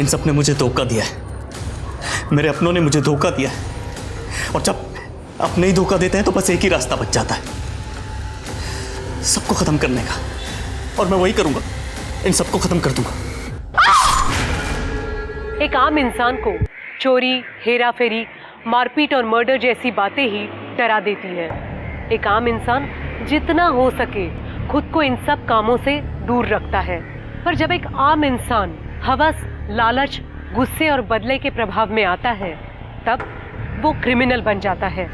सबने मुझे धोखा दिया है, मेरे अपनों ने मुझे धोखा दिया है। और जब अपने ही धोखा देते हैं तो बस एक ही रास्ता बच जाता है, सबको खत्म करने का। और मैं वही करूंगा, इन सबको खत्म कर दूंगा। एक आम इंसान को चोरी, हेरा फेरी, मारपीट और मर्डर जैसी बातें ही डरा देती है। एक आम इंसान जितना हो सके खुद को इन सब कामों से दूर रखता है, पर जब एक आम इंसान हवस, लालच, गुस्से और बदले के प्रभाव में आता है, तब वो क्रिमिनल बन जाता है।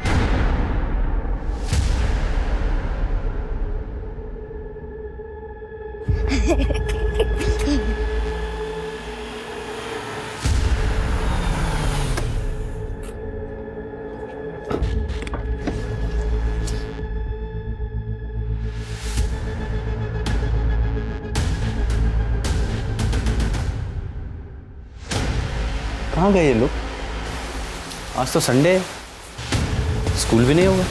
कहाँ गए ये लोग? आज तो संडे है, स्कूल भी नहीं होगा।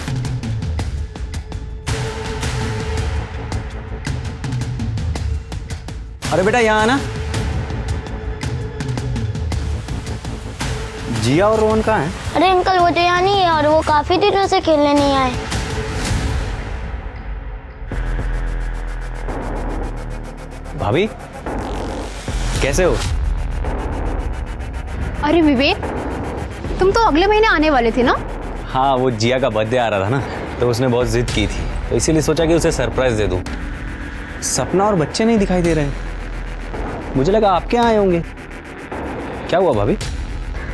अरे बेटा यहाँ आना। जिया और रोहन कहाँ हैं? अरे अंकल वो तो यहाँ नहीं है और वो काफी दिनों से खेलने नहीं आए। भाभी कैसे हो? अरे विवेक, तुम तो अगले महीने आने वाले थे ना? हाँ, वो जिया का बर्थडे आ रहा था ना, तो उसने बहुत जिद की थी, तो इसीलिए सोचा कि उसे सरप्राइज दे दूं। सपना और बच्चे नहीं दिखाई दे रहे, मुझे लगा आपके यहाँ आए होंगे। क्या हुआ भाभी?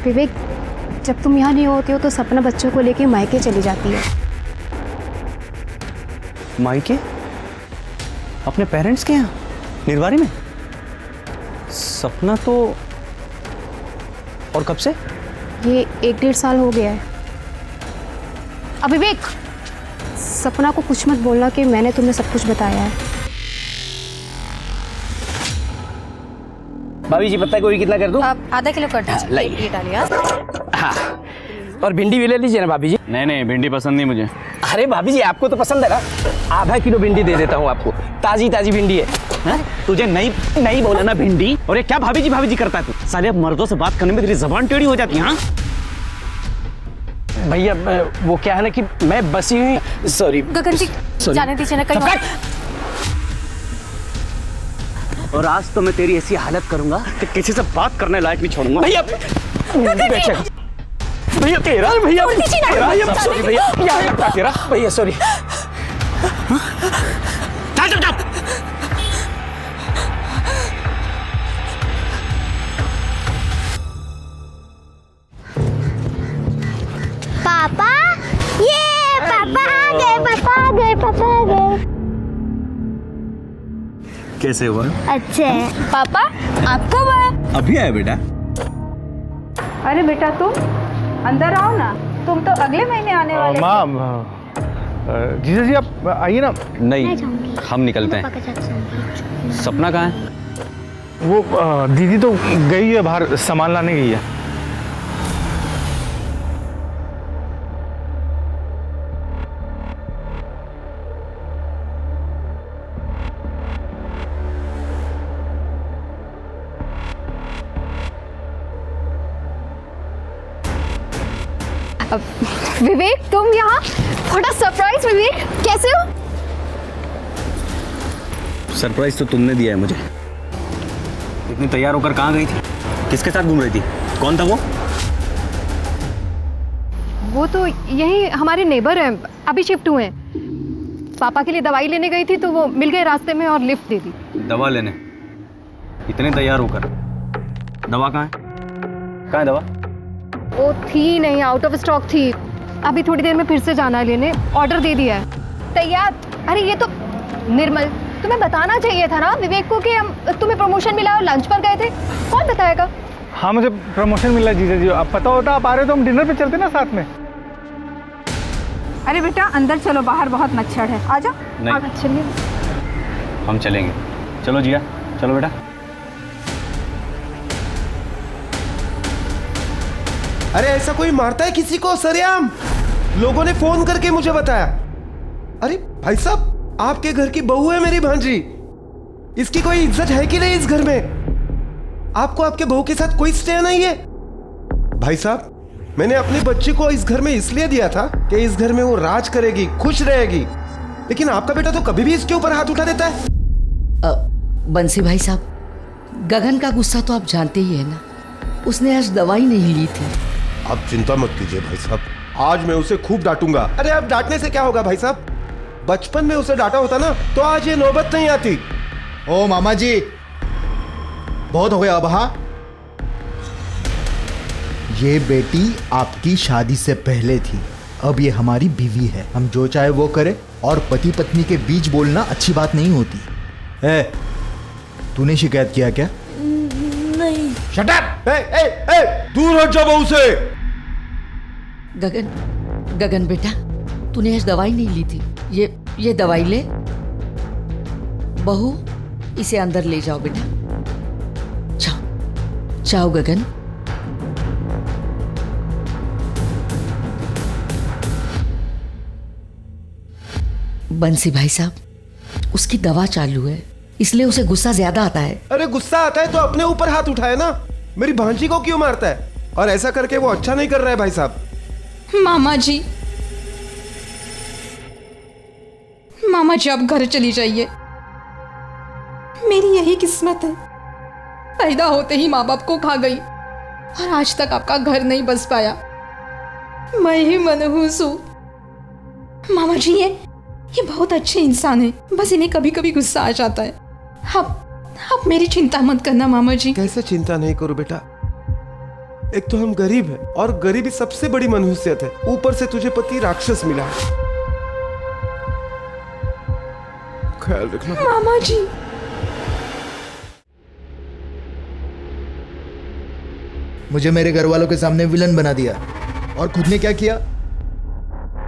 विवेक, जब तुम यहाँ नहीं होते हो तो सपना बच्चों को लेके मायके चली जाती है। मायके? अपने पेरेंट्स के यहाँ निर्वारी में? सपना तो, और कब से? ये 1-1.5 साल हो गया है। अब विवेक, सपना को कुछ मत बोलना कि मैंने तुम्हें सब कुछ बताया है। भाभी जी पत्ता गोभी कितना कर दूं? आप आधा किलो कर दीजिए। ये डालिए। हाँ, और भिंडी भी ले लीजिए ना भाभी जी। नहीं, भिंडी पसंद नहीं मुझे। अरे भाभी जी आपको तो पसंद है ना, आधा किलो भिंडी दे देता हूँ आपको, ताजी ताजी भिंडी है। हाँ? तुझे नहीं बोला ना भिंडी? और ये क्या भाभी जी करता है तू? साले अब मर्दों से बात करने में तेरी जबान टेढ़ी हो जाती है। हाँ भैया वो क्या है ना कि मैं बसी हुई, सॉरी गगन जी जाने दीजिए ना कहीं। और आज तो मैं तेरी ऐसी हालत करूंगा कि किसी से बात करने लायक नहीं छोड़ूंगा। भैया भैया तेरा भैया सॉरी भैया तेरा भैया सॉरी। पापा, ये पापा आ गए, पापा आ गए, पापा आ गए। कैसे हुआ? अच्छे हैं। पापा आप कब आए? अभी आया बेटा। अरे बेटा तुम अंदर आओ ना, तुम तो अगले महीने आने वाले थे। माँ, जीजा जी आप आइए ना। नहीं, हम निकलते हैं। पापा के साथ जाऊंगी। सपना कहाँ है? वो दीदी तो गई है बाहर, सामान लाने गई है। विवेक तुम यहाँ? थोड़ा सरप्राइज। विवेक कैसे हो? सरप्राइज तो तुमने दिया है मुझे। इतनी तैयार होकर कहाँ गई थी? किसके साथ घूम रही थी? कौन था वो? वो तो यही हमारे नेबर हैं, अभी शिफ्ट हुए हैं। पापा के लिए दवाई लेने गई थी तो वो मिल गए रास्ते में और लिफ्ट दे दी। दवा लेने? इतने तैयार होकर? दवा कहाँ है? कहाँ है दवा? वो थी नहीं, आउट ऑफ स्टॉक थी। अभी थोड़ी देर में फिर से जाना है लेने, ऑर्डर दे दिया है। तैयार? अरे ये तो निर्मल, तुम्हें बताना चाहिए था ना विवेक को कि हम तुम्हें प्रमोशन मिला और लंच पर गए थे। कौन बताएगा? हाँ मुझे प्रमोशन मिला जीजा जी, अब पता होता आप आ रहे हो तो हम डिनर पे चलते ना साथ में। अरे बेटा अंदर चलो, बाहर बहुत मच्छर है, आ जाओ। नहीं, चलिए हम चलेंगे। चलो जिया, चलो बेटा। अरे ऐसा कोई मारता है किसी को सरेआम? लोगों ने फोन करके मुझे बताया। अरे भाई साहब, आपके घर की बहू है मेरी भांजी, इसकी कोई इज्जत है कि नहीं इस घर में? आपको आपके बहू के साथ कोई स्टे नहीं है? भाई साहब, मैंने अपने बच्चे को इस घर में इसलिए दिया था कि इस घर में वो राज करेगी, खुश रहेगी, लेकिन आपका बेटा तो कभी भी इसके ऊपर हाथ उठा देता है। बंसी भाई साहब, गगन का गुस्सा तो आप जानते ही है ना। उसने आज दवाई नहीं ली थी। आप चिंता मत कीजिए भाई साहब, आज मैं उसे खूब डांटूंगा। अरे अब डांटने से क्या होगा भाई साहब, बचपन में उसे डांटा होता ना तो आज ये नौबत नहीं आती। ओ मामा जी, बहुत हो गया अब। हाँ, ये बेटी आपकी शादी से पहले थी, अब ये हमारी बीवी है। हम जो चाहे वो करें, और पति पत्नी के बीच बोलना अच्छी बात नहीं होती है। तूने शिकायत किया क्या? नहीं। Shut up! दूर हट जा बहू से। गगन बेटा, तूने आज दवाई नहीं ली थी। ये दवाई ले। बहू, इसे अंदर ले जाओ बेटा। जाओ जाओ गगन। बंसी भाई साहब, उसकी दवा चालू है, इसलिए उसे गुस्सा ज्यादा आता है। अरे गुस्सा आता है तो अपने ऊपर हाथ उठाए ना, मेरी भांजी को क्यों मारता है? और ऐसा करके वो अच्छा नहीं कर रहा है भाई साहब। मामा जी आप घर चली जाइए। मेरी यही किस्मत है, पैदा होते ही माँ बाप को खा गई और आज तक आपका घर नहीं बस पाया। मैं ही मनहूस हूँ। मामा जी ये बहुत अच्छे इंसान है, बस इन्हें कभी कभी गुस्सा आ जाता है। आप मेरी चिंता मत करना मामा जी। कैसे चिंता नहीं करूं बेटा, एक तो हम गरीब हैं और गरीबी सबसे बड़ी मनहूसियत है, ऊपर से तुझे पति राक्षस मिला है। ख्याल रखना मामा जी। मुझे मेरे घर वालों के सामने विलन बना दिया, और खुद ने क्या किया?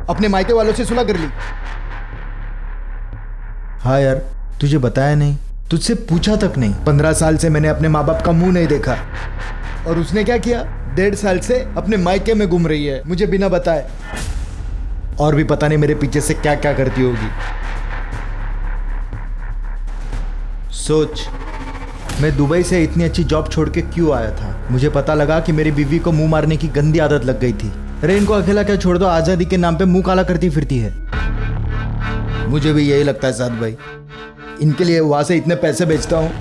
अपने मायके वालों से सुलह कर ली। हाँ यार, तुझे बताया नहीं, तुझसे पूछा तक नहीं। 15 साल से मैंने अपने माँ बाप का मुंह नहीं देखा, और उसने क्या किया? 1.5 साल से अपने मायके में घूम रही है मुझे बिना बताए, और भी पता नहीं मेरे पीछे से क्या क्या करती होगी। सोच, मैं दुबई से इतनी अच्छी जॉब छोड़ के क्यों आया था? मुझे पता लगा कि मेरी बीवी को मुंह मारने की गंदी आदत लग गई थी। अरे इनको अकेला क्या छोड़ दो, आजादी के नाम पे मुंह काला करती फिरती है। मुझे भी यही लगता है साथ भाई, इनके लिए वहां से इतने पैसे भेजता हूँ,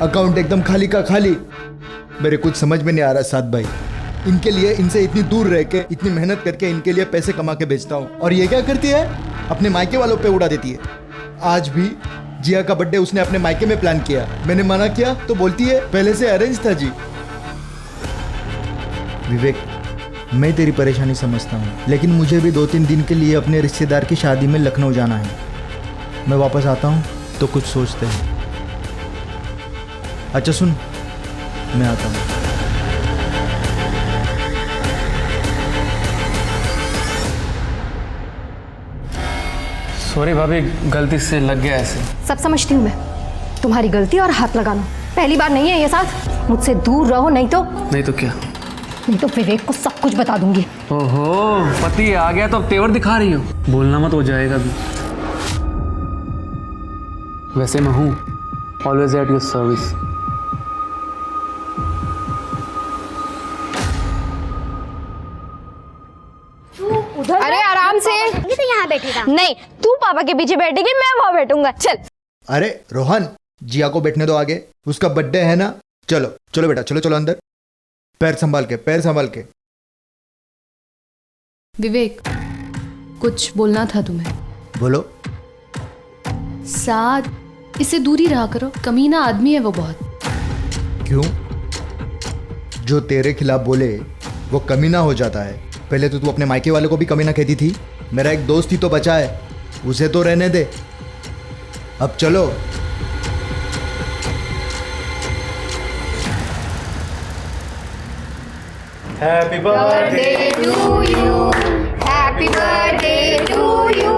अकाउंट एकदम खाली का खाली। मेरे कुछ समझ में नहीं आ रहा साथ भाई, इनके लिए इनसे इतनी दूर रह के इतनी मेहनत करके इनके लिए पैसे कमा के भेजता हूँ, और ये क्या करती है? अपने मायके वालों पे उड़ा देती है। आज भी जिया का बर्थडे उसने अपने मायके में प्लान किया, मैंने मना किया तो बोलती है पहले से अरेंज था जी। विवेक, मैं तेरी परेशानी समझता हूँ, लेकिन मुझे भी 2-3 दिन के लिए अपने रिश्तेदार की शादी में लखनऊ जाना है। मैं वापस आता हूँ तो कुछ सोचते हैं। अच्छा सुन, मैं आता हूँ। सॉरी भाभी, गलती से लग गया ऐसे। सब समझती हूँ मैं, तुम्हारी गलती और हाथ लगाना पहली बार नहीं है ये साथ। मुझसे दूर रहो, नहीं तो क्या? नहीं तो विवेक को सब कुछ बता दूंगी। ओहो, पति आ गया तो अब तेवर दिखा रही हो। बोलना मत, हो जाएगा भी। वैसे मैं हूँ ऑलवेज एट योर सर्विस। अरे आराम से। ये तो यहाँ बैठेगा। नहीं, तू पापा के पीछे बैठेगी, मैं वहां बैठूंगा। चल। अरे रोहन, जिया को बैठने दो आगे, उसका बर्थडे है ना। चलो चलो बेटा, चलो चलो अंदर। पैर संभाल के, पैर संभाल के। विवेक, कुछ बोलना था तुम्हें। बोलो। साथ इससे दूरी रहा करो, कमीना आदमी है वो बहुत। क्यों? जो तेरे खिलाफ बोले वो कमीना हो जाता है। पहले तो तू अपने मायके वाले को भी कमीना कहती थी। मेरा एक दोस्त ही तो बचा है, उसे तो रहने दे। अब चलो। Happy birthday to you, happy birthday to you.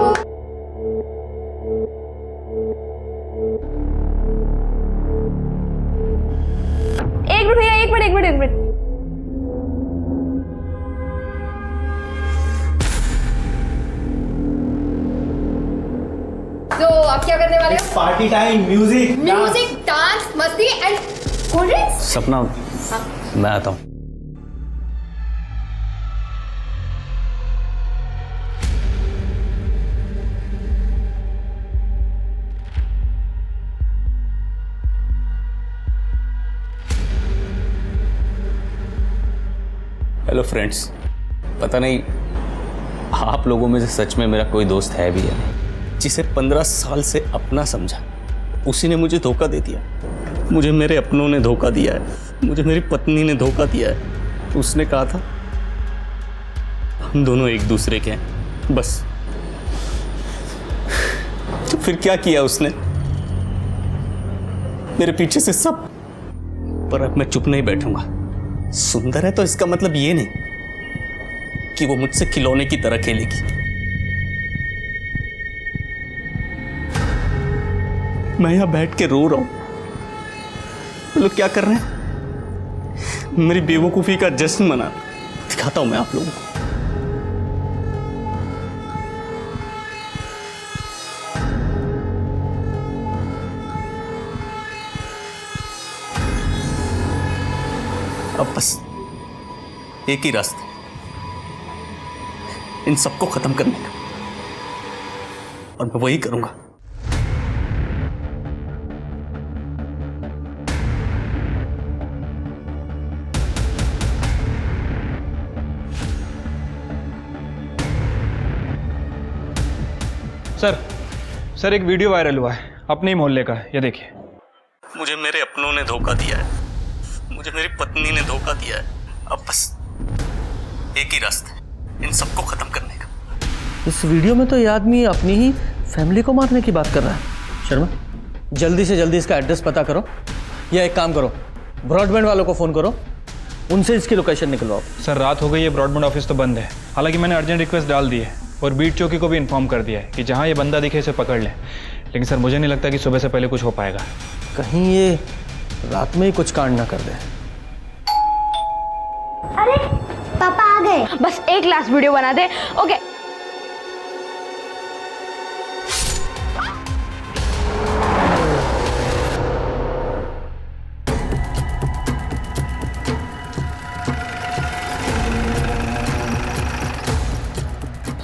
एक मिनट भैया, एक मिनट। तो आप क्या करने वाले हो? पार्टी टाइम, म्यूजिक डांस, मस्ती एंड कोल्ड ड्रिंक्स? सपना, मैं आता हूँ। हेलो फ्रेंड्स, पता नहीं आप लोगों में से सच में मेरा कोई दोस्त है भी या नहीं, जिसे 15 साल से अपना समझा, उसी ने मुझे धोखा दे दिया। मुझे मेरे अपनों ने धोखा दिया है, मुझे मेरी पत्नी ने धोखा दिया है। उसने कहा था हम दोनों एक दूसरे के हैं, बस। तो फिर क्या किया उसने? मेरे पीछे से सब। पर अब मैं चुप नहीं बैठूंगा। सुंदर है तो इसका मतलब ये नहीं कि वो मुझसे खिलौने की तरह खेलेगी। मैं यहां बैठ के रो रहा हूं, लोग क्या कर रहे हैं? मेरी बेवकूफी का जश्न मना। दिखाता हूं मैं आप लोगों को। अब बस एक ही रास्ता, इन सबको खत्म करने का, और मैं वही करूंगा। सर एक वीडियो वायरल हुआ है अपने ही मोहल्ले का, ये देखिए। मुझे मेरे अपनों ने धोखा दिया है, मुझे मेरी पत्नी ने धोखा दिया है। अब बस एक ही रास्ता है, इन सबको खत्म करने का। इस वीडियो में तो ये आदमी अपनी ही फैमिली को मारने की बात कर रहा है। शर्मा, जल्दी से जल्दी इसका एड्रेस पता करो, या एक काम करो, ब्रॉडबैंड वालों को फ़ोन करो, उनसे इसकी लोकेशन निकलवाओ। सर रात हो गई है, ब्रॉडबैंड ऑफिस तो बंद है। हालांकि मैंने अर्जेंट रिक्वेस्ट डाल दी है और बीट चौकी को भी इन्फॉर्म कर दिया है कि जहाँ ये बंदा दिखे इसे पकड़ लें। लेकिन सर मुझे नहीं लगता कि सुबह से पहले कुछ हो पाएगा। कहीं ये रात में ही कुछ कांड ना कर दे। अरे पापा आ गए। बस एक लास्ट वीडियो बना दे। ओके।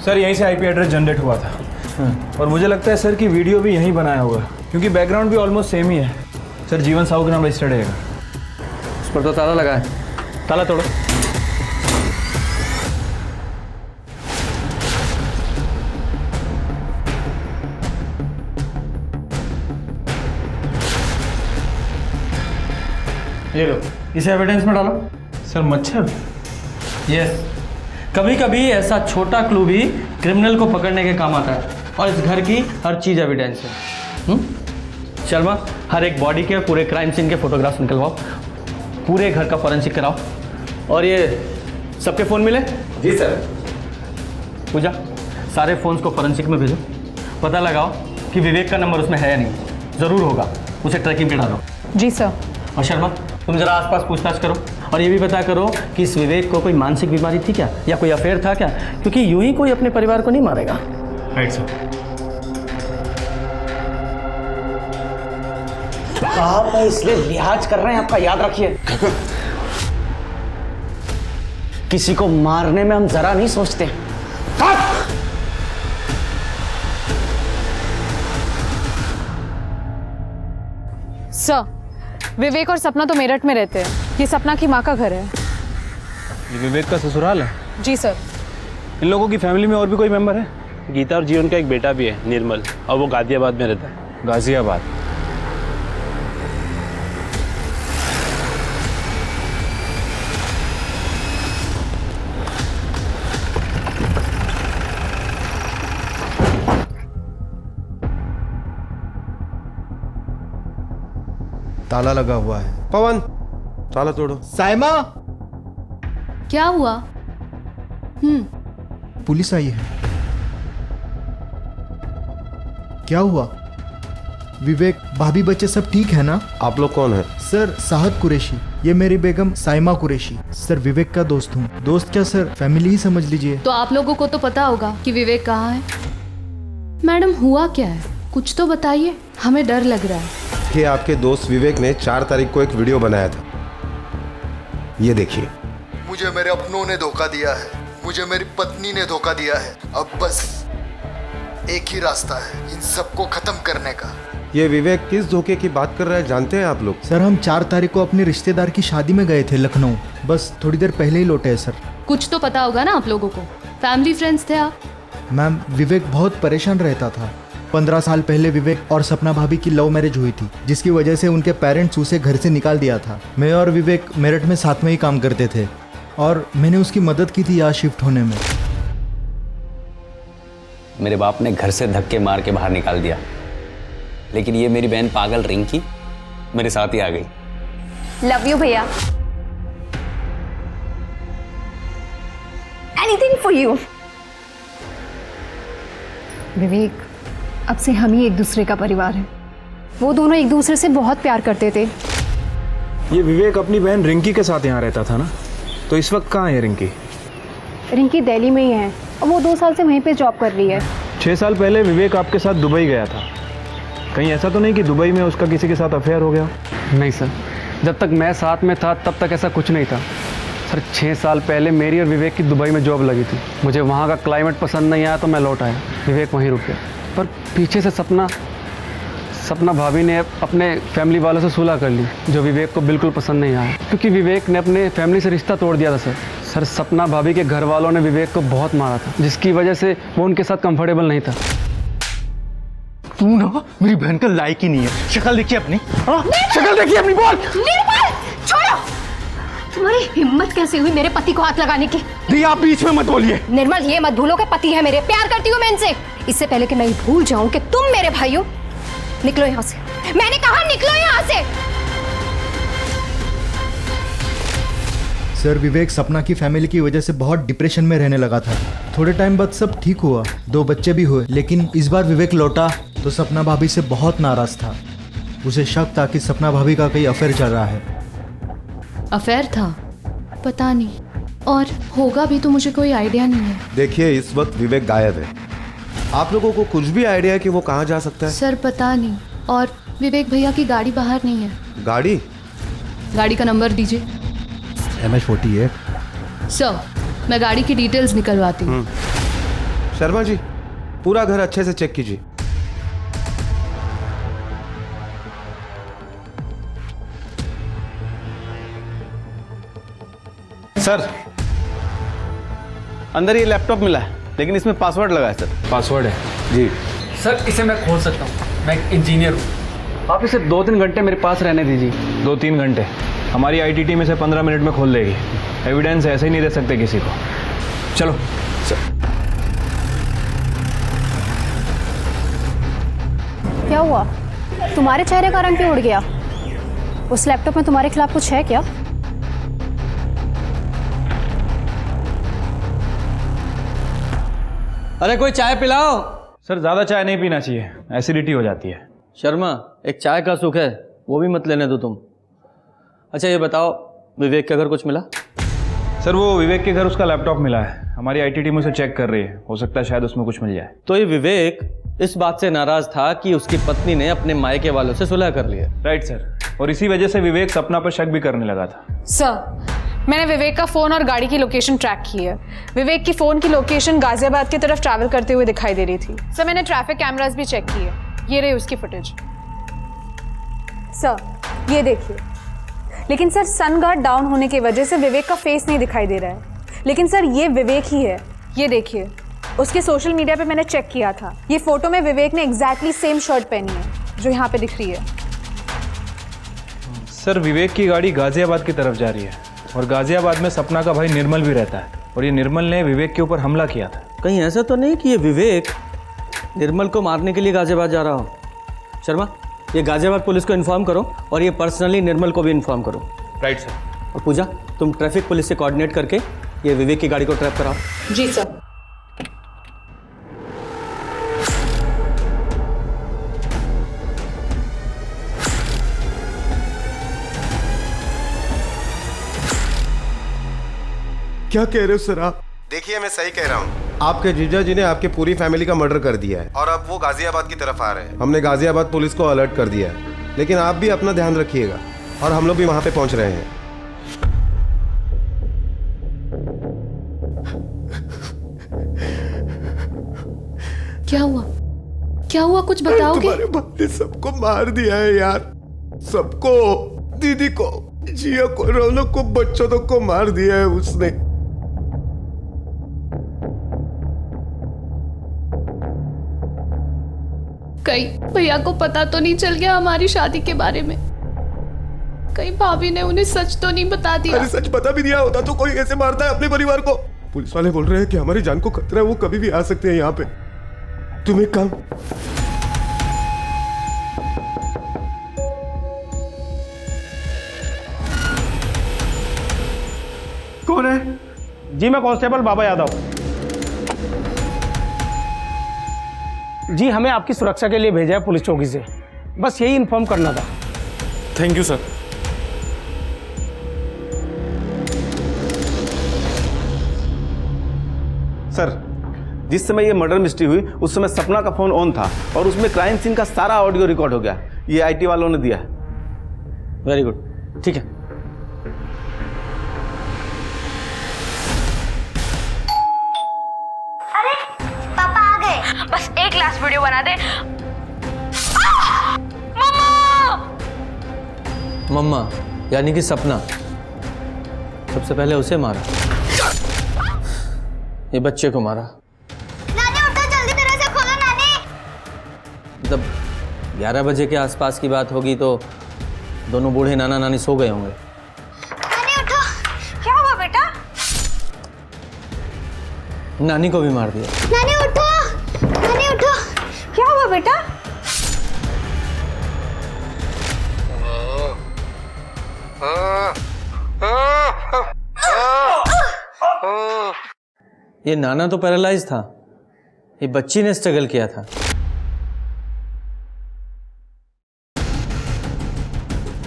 सर यहीं से आईपी एड्रेस जनरेट हुआ था और मुझे लगता है सर कि वीडियो भी यहीं बनाया होगा, क्योंकि बैकग्राउंड भी ऑलमोस्ट सेम ही है। सर जीवन साहू के नाम रजिस्टर्ड है। उस पर तो ताला लगा है, ताला तोड़ो। ये लो, इसे एविडेंस में डालो। सर मच्छर? यस, कभी कभी ऐसा छोटा क्लू भी क्रिमिनल को पकड़ने के काम आता है, और इस घर की हर चीज़ एविडेंस है। शर्मा, हर एक बॉडी के पूरे क्राइम सीन के फोटोग्राफ्स निकलवाओ, पूरे घर का फॉरेंसिक कराओ, और ये सबके फ़ोन मिले? जी सर। पूजा, सारे फ़ोन्स को फॉरेंसिक में भेजो, पता लगाओ कि विवेक का नंबर उसमें है या नहीं। ज़रूर होगा, उसे ट्रैकिंग पे डालो। जी सर। और शर्मा, तुम जरा आसपास पूछताछ करो, और ये भी पता करो कि इस विवेक को कोई मानसिक बीमारी थी क्या, या कोई अफेयर था क्या, क्योंकि यूं ही कोई अपने परिवार को नहीं मारेगा। Right sir. आप इसलिए लिहाज कर रहे हैं, आपका याद रखिए। किसी को मारने में हम जरा नहीं सोचते। सर, विवेक और सपना तो मेरठ में रहते हैं, ये सपना की माँ का घर है। ये विवेक का ससुराल है? जी सर। इन लोगों की फैमिली में और भी कोई मेंबर है? गीता और जीवन का एक बेटा भी है, निर्मल, और वो गाजियाबाद में रहता है। गाजियाबाद? ताला लगा हुआ है। पवन, ताला तोड़ो। साइमा, क्या हुआ? पुलिस आई है। क्या हुआ? विवेक, भाभी, बच्चे सब ठीक है ना? आप लोग कौन है? सर साहद कुरैशी, ये मेरी बेगम साइमा कुरैशी। सर विवेक का दोस्त हूँ। दोस्त क्या सर, फैमिली ही समझ लीजिए। तो आप लोगों को तो पता होगा कि विवेक कहाँ है। मैडम, हुआ क्या है? कुछ तो बताइए, हमें डर लग रहा है। देखिए, आपके दोस्त विवेक ने 4 तारीख को एक वीडियो बनाया था, ये देखिए। मुझे मेरे अपनों ने धोखा दिया है, मुझे मेरी पत्नी ने धोखा दिया है। अब बस एक ही रास्ता है इन सबको खत्म करने का। ये विवेक किस धोखे की बात कर रहा है जानते हैं आप लोग? सर हम 4 तारीख को अपने रिश्तेदार की शादी में गए थे लखनऊ, बस थोड़ी देर पहले ही लौटे हैं सर। कुछ तो पता होगा ना आप लोगों को, फैमिली फ्रेंड्स थे आप। मैम विवेक बहुत परेशान रहता था। 15 साल पहले विवेक और सपना भाभी की लव मैरिज हुई थी, जिसकी वजह से उनके पेरेंट्स उसे घर से निकाल दिया था। मैं और विवेक मेरठ में साथ में ही काम करते थे और मैंने उसकी मदद की थी यहाँ शिफ्ट होने में। मेरे बाप ने घर से धक्के मार के बाहर निकाल दिया, लेकिन ये मेरी बहन पागल रिंकी मेरे साथ ही आ गई। लव यू भैया। Anything for you. विवेक, अब से हम ही एक दूसरे का परिवार है। वो दोनों एक दूसरे से बहुत प्यार करते थे। ये विवेक अपनी बहन रिंकी के साथ यहाँ रहता था ना, तो इस वक्त कहाँ है रिंकी? रिंकी दिल्ली में ही है और वो 2 साल से वहीं पे जॉब कर रही है। 6 साल पहले विवेक आपके साथ दुबई गया था, कहीं ऐसा तो नहीं कि दुबई में उसका किसी के साथ अफेयर हो गया? नहीं सर, जब तक मैं साथ में था तब तक ऐसा कुछ नहीं था सर। 6 साल पहले मेरी और विवेक की दुबई में जॉब लगी थी। मुझे वहाँ का क्लाइमेट पसंद नहीं आया तो मैं लौट आया, विवेक वहीं रुक गया। पर पीछे से सपना भाभी ने अपने फैमिली वालों से सुलह कर ली, जो विवेक को बिल्कुल पसंद नहीं आया, क्योंकि विवेक ने अपने फैमिली से रिश्ता तोड़ दिया था सर। सपना भाभी के घर वालों ने विवेक को बहुत मारा था, जिसकी वजह से वो उनके साथ कंफर्टेबल नहीं था। तू ना मेरी बहन का लायक ही नहीं है। शक्ल देखिए अपनी, शक्ल देखिए अपनी। बोल निर्मल, छोड़ो। तुम्हारी हिम्मत कैसे हुई मेरे पति को हाथ लगाने की? दी, आप बीच में मत बोलिए। निर्मल, ये मत भूलो कि पति है मेरे, प्यार करती हूँ मैं इनसे। इससे पहले कि मैं भूल जाऊं कि तुम मेरे भाई हो, निकलो यहाँ से। मैंने कहा निकलो यहाँ से। सर विवेक सपना की फैमिली की वजह से बहुत डिप्रेशन में रहने लगा था। थोड़े टाइम बाद सब ठीक हुआ, 2 बच्चे भी हुए, लेकिन इस बार विवेक लौटा तो सपना भाभी से बहुत नाराज था। उसे शक था कि सपना भाभी का कोई अफेयर चल रहा है। अफेयर था? पता नहीं, और होगा भी तो मुझे कोई आइडिया नहीं है। देखिए, इस वक्त विवेक गायब है। आप लोगों को कुछ भी आइडिया है कि वो कहाँ जा सकता है? सर पता नहीं, और विवेक भैया की गाड़ी बाहर नहीं है। गाड़ी का नंबर दीजिए। MH48। सर मैं गाड़ी की डिटेल्स निकलवाती हूँ। शर्मा जी, पूरा घर अच्छे से चेक कीजिए। सर अंदर ये लैपटॉप मिला है, लेकिन इसमें पासवर्ड लगा है सर। पासवर्ड है जी सर, इसे मैं खोल सकता हूँ, मैं एक इंजीनियर हूँ। आप इसे 2-3 घंटे मेरे पास रहने दीजिए। 2-3 घंटे? हमारी IT टीम इसे 15 मिनट में खोल देगी। एविडेंस ऐसे ही नहीं दे सकते किसी को। चलो सर। क्या हुआ? तुम्हारे चेहरे का रंग क्यों उड़ गया? उस लैपटॉप में तुम्हारे खिलाफ कुछ है क्या? अरे कोई चाय पिलाओ। सर ज़्यादा चाय नहीं पीना चाहिए, एसिडिटी हो जाती है। शर्मा, एक चाय का सुख है, वो भी मत लेने दो तुम। अच्छा ये बताओ, विवेक के घर कुछ मिला? सर वो विवेक के घर उसका लैपटॉप मिला है, हमारी IT टीम उसे चेक कर रही है, हो सकता है शायद उसमें कुछ मिल जाए। तो ये विवेक इस बात से नाराज था कि उसकी पत्नी ने अपने मायके वालों से सुलह कर लिया। राइट सर, और इसी वजह से विवेक सपना पर शक भी करने लगा था। सर मैंने विवेक का फ़ोन और गाड़ी की लोकेशन ट्रैक की है। विवेक की फ़ोन की लोकेशन गाजियाबाद की तरफ ट्रैवल करते हुए दिखाई दे रही थी। सर मैंने ट्रैफिक कैमरास भी चेक किए, ये रही उसकी फुटेज। सर ये देखिए, लेकिन सर सन गार्ड डाउन होने की वजह से विवेक का फेस नहीं दिखाई दे रहा है, लेकिन सर ये विवेक ही है। ये देखिए, उसके सोशल मीडिया पे मैंने चेक किया था, ये फोटो में विवेक ने एग्जैक्टली सेम शर्ट पहनी है जो यहाँ पे दिख रही है। सर विवेक की गाड़ी गाजियाबाद की तरफ जा रही है, और गाजियाबाद में सपना का भाई निर्मल भी रहता है, और ये निर्मल ने विवेक के ऊपर हमला किया था। कहीं ऐसा तो नहीं कि ये विवेक निर्मल को मारने के लिए गाजियाबाद जा रहा हो? शर्मा, ये गाजियाबाद पुलिस को इन्फॉर्म करो, और ये पर्सनली निर्मल को भी इन्फॉर्म करो। Right sir. और पूजा, तुम ट्रैफिक पुलिस से कोऑर्डिनेट करके ये विवेक की गाड़ी को ट्रैप कराओ। जी सर। क्या कह रहे हो सर आप? देखिए मैं सही कह रहा हूँ, आपके जीजा जी ने आपके पूरी फैमिली का मर्डर कर दिया है, और अब वो गाजियाबाद की तरफ आ रहे हैं। हमने गाजियाबाद पुलिस को अलर्ट कर दिया है। लेकिन आप भी अपना ध्यान रखिएगा और हम लोग भी वहां पे पहुंच रहे हैं। क्या हुआ? क्या हुआ? कुछ बताओगे? तुम्हारे बाप ने सबको मार दिया है यार, सबको, दीदी को, जिया को, रौनक को, बच्चों तक को मार दिया है उसने। कहीं भैया को पता तो नहीं चल गया हमारी शादी के बारे में? कहीं भाभी ने उन्हें सच तो नहीं बता दिया? अरे सच बता भी दिया होता तो कोई ऐसे मारता है अपने परिवार को? पुलिस वाले बोल रहे हैं कि हमारी जान को खतरा है, वो कभी भी आ सकते हैं यहाँ पे। तुम एक काम, कौन है? जी मैं कांस्टेबल बाबा यादव। जी हमें आपकी सुरक्षा के लिए भेजा है पुलिस चौकी से, बस यही इन्फॉर्म करना था। Thank you sir. सर, जिस समय ये मर्डर मिस्ट्री हुई उस समय सपना का फोन ऑन था और उसमें क्राइम सीन का सारा ऑडियो रिकॉर्ड हो गया। ये आईटी वालों ने दिया। वेरी गुड, ठीक है। अरे पापा आ गए। बस एक लास्ट वीडियो बना दे। मम्मा यानी कि सपना सबसे पहले उसे मारा, ये बच्चे को मारा। नानी उठो, जल्दी दरवाजा खोलो नानी। जब 11 बजे के आसपास की बात होगी तो दोनों बूढ़े नाना नानी सो गए होंगे। नानी उठो। क्या हुआ बेटा? नानी को भी मार दिया। नानी उठो, नानी उठो। क्या हुआ बेटा? ये नाना तो पैरालाइज था, ये बच्ची ने स्ट्रगल किया था।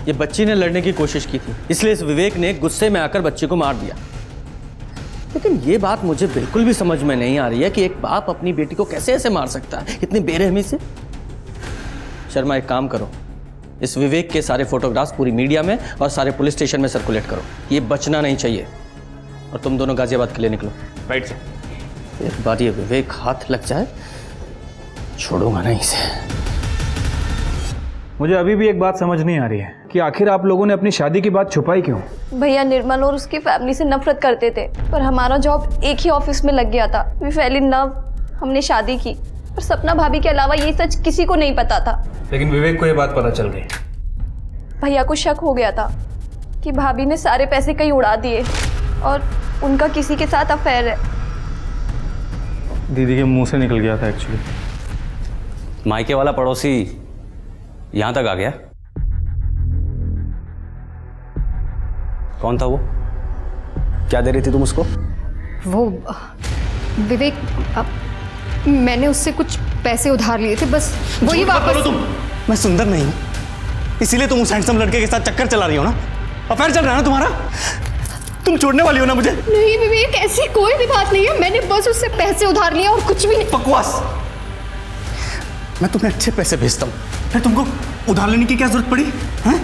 ये बच्ची ने लड़ने की कोशिश की थी, इसलिए इस विवेक ने गुस्से में आकर बच्ची को मार दिया। लेकिन ये बात मुझे बिल्कुल भी समझ में नहीं आ रही है कि एक बाप अपनी बेटी को कैसे ऐसे मार सकता है, इतनी बेरहमी से। शर्मा एक काम करो, इस विवेक के सारे फोटोग्राफ्स पूरी मीडिया में और सारे पुलिस स्टेशन में सर्कुलेट करो। ये बचना नहीं चाहिए। और तुम दोनों गाजियाबाद के लिए निकलो। Right sir. एक बार ये विवेक हाथ लग जाए छोड़ूंगा नहीं इसे। मुझे अभी भी एक बात समझ नहीं आ रही है कि आखिर आप लोगों ने अपनी शादी की बात छुपाई क्यों? भैया निर्मल और उसकी फैमिली से नफरत करते थे, पर हमारा जॉब एक ही ऑफिस में लग गया था। वी फेल इन लव, हमने शादी की। पर सपना भाभी के अलावा ये सच किसी को नहीं पता था। लेकिन विवेक को ये बात पता चल गई। भैया को शक हो गया था कि भाभी ने सारे पैसे कहीं उड़ा दिए और उनका किसी के साथ अफेयर है। दीदी के मुंह से निकल गया था एक्चुअली। मायके वाला पड़ोसी यहां तक आ गया। कौन था वो? क्या दे रही थी तुम उसको? वो विवेक, मैंने उससे कुछ पैसे उधार लिए थे, बस वही वापस। तुम, मैं सुंदर नहीं हूं, इसीलिए तुम उस हैंडसम लड़के के साथ चक्कर चला रही हो ना? अफेयर चल रहा है ना तुम्हारा? तुम छोड़ने वाली हो ना मुझे? नहीं विवेक, ऐसी कोई भी बात नहीं है। मैंने बस उससे पैसे उधार लिए और कुछ भी नहीं। बकवास। मैं तुम्हें अच्छे पैसे भेजता हूँ, फिर तुमको उधार लेने की क्या जरूरत पड़ी? हैं?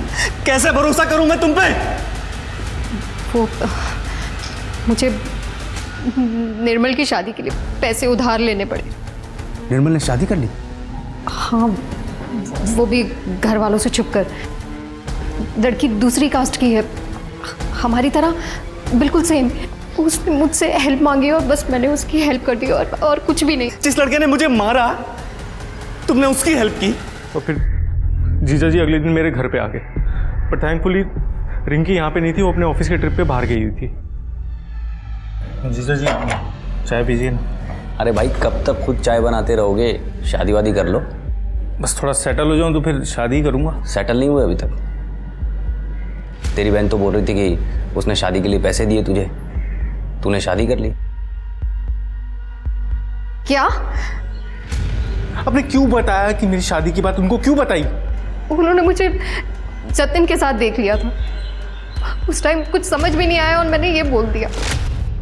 कैसे भरोसा करूं मैं तुम पे? वो मुझे निर्मल की शादी के लिए पैसे उधार लेने पड़े। निर्मल ने शादी कर ली? हाँ, वो भी घर वालों से छुपकर। लड़की दूसरी कास्ट की है, हमारी तरह बिल्कुल सेम। उसने मुझसे हेल्प मांगी और बस मैंने उसकी हेल्प कर दी और कुछ भी नहीं। जिस लड़के ने मुझे मारा तुमने उसकी हेल्प की। और फिर जीजा जी अगले दिन मेरे घर पे आ गए, पर थैंकफुली रिंकी यहाँ पे नहीं थी, वो अपने ऑफिस के ट्रिप पे बाहर गई हुई थी। जीजा जी चाय पीजिए ना। अरे भाई कब तक खुद चाय बनाते रहोगे? शादी वादी कर लो। बस थोड़ा सेटल हो जाऊं तो फिर शादी करूंगा। सेटल नहीं हुए अभी तक? तेरी बहन तो बोल रही थी कि उसने शादी के लिए पैसे दिए तुझे, तूने शादी कर ली। क्या? आपने क्यों बताया कि मेरी शादी की बात उनको क्यों बताई? उन्होंने मुझे जतिन के साथ देख लिया था, उस टाइम कुछ समझ भी नहीं आया और मैंने ये बोल दिया।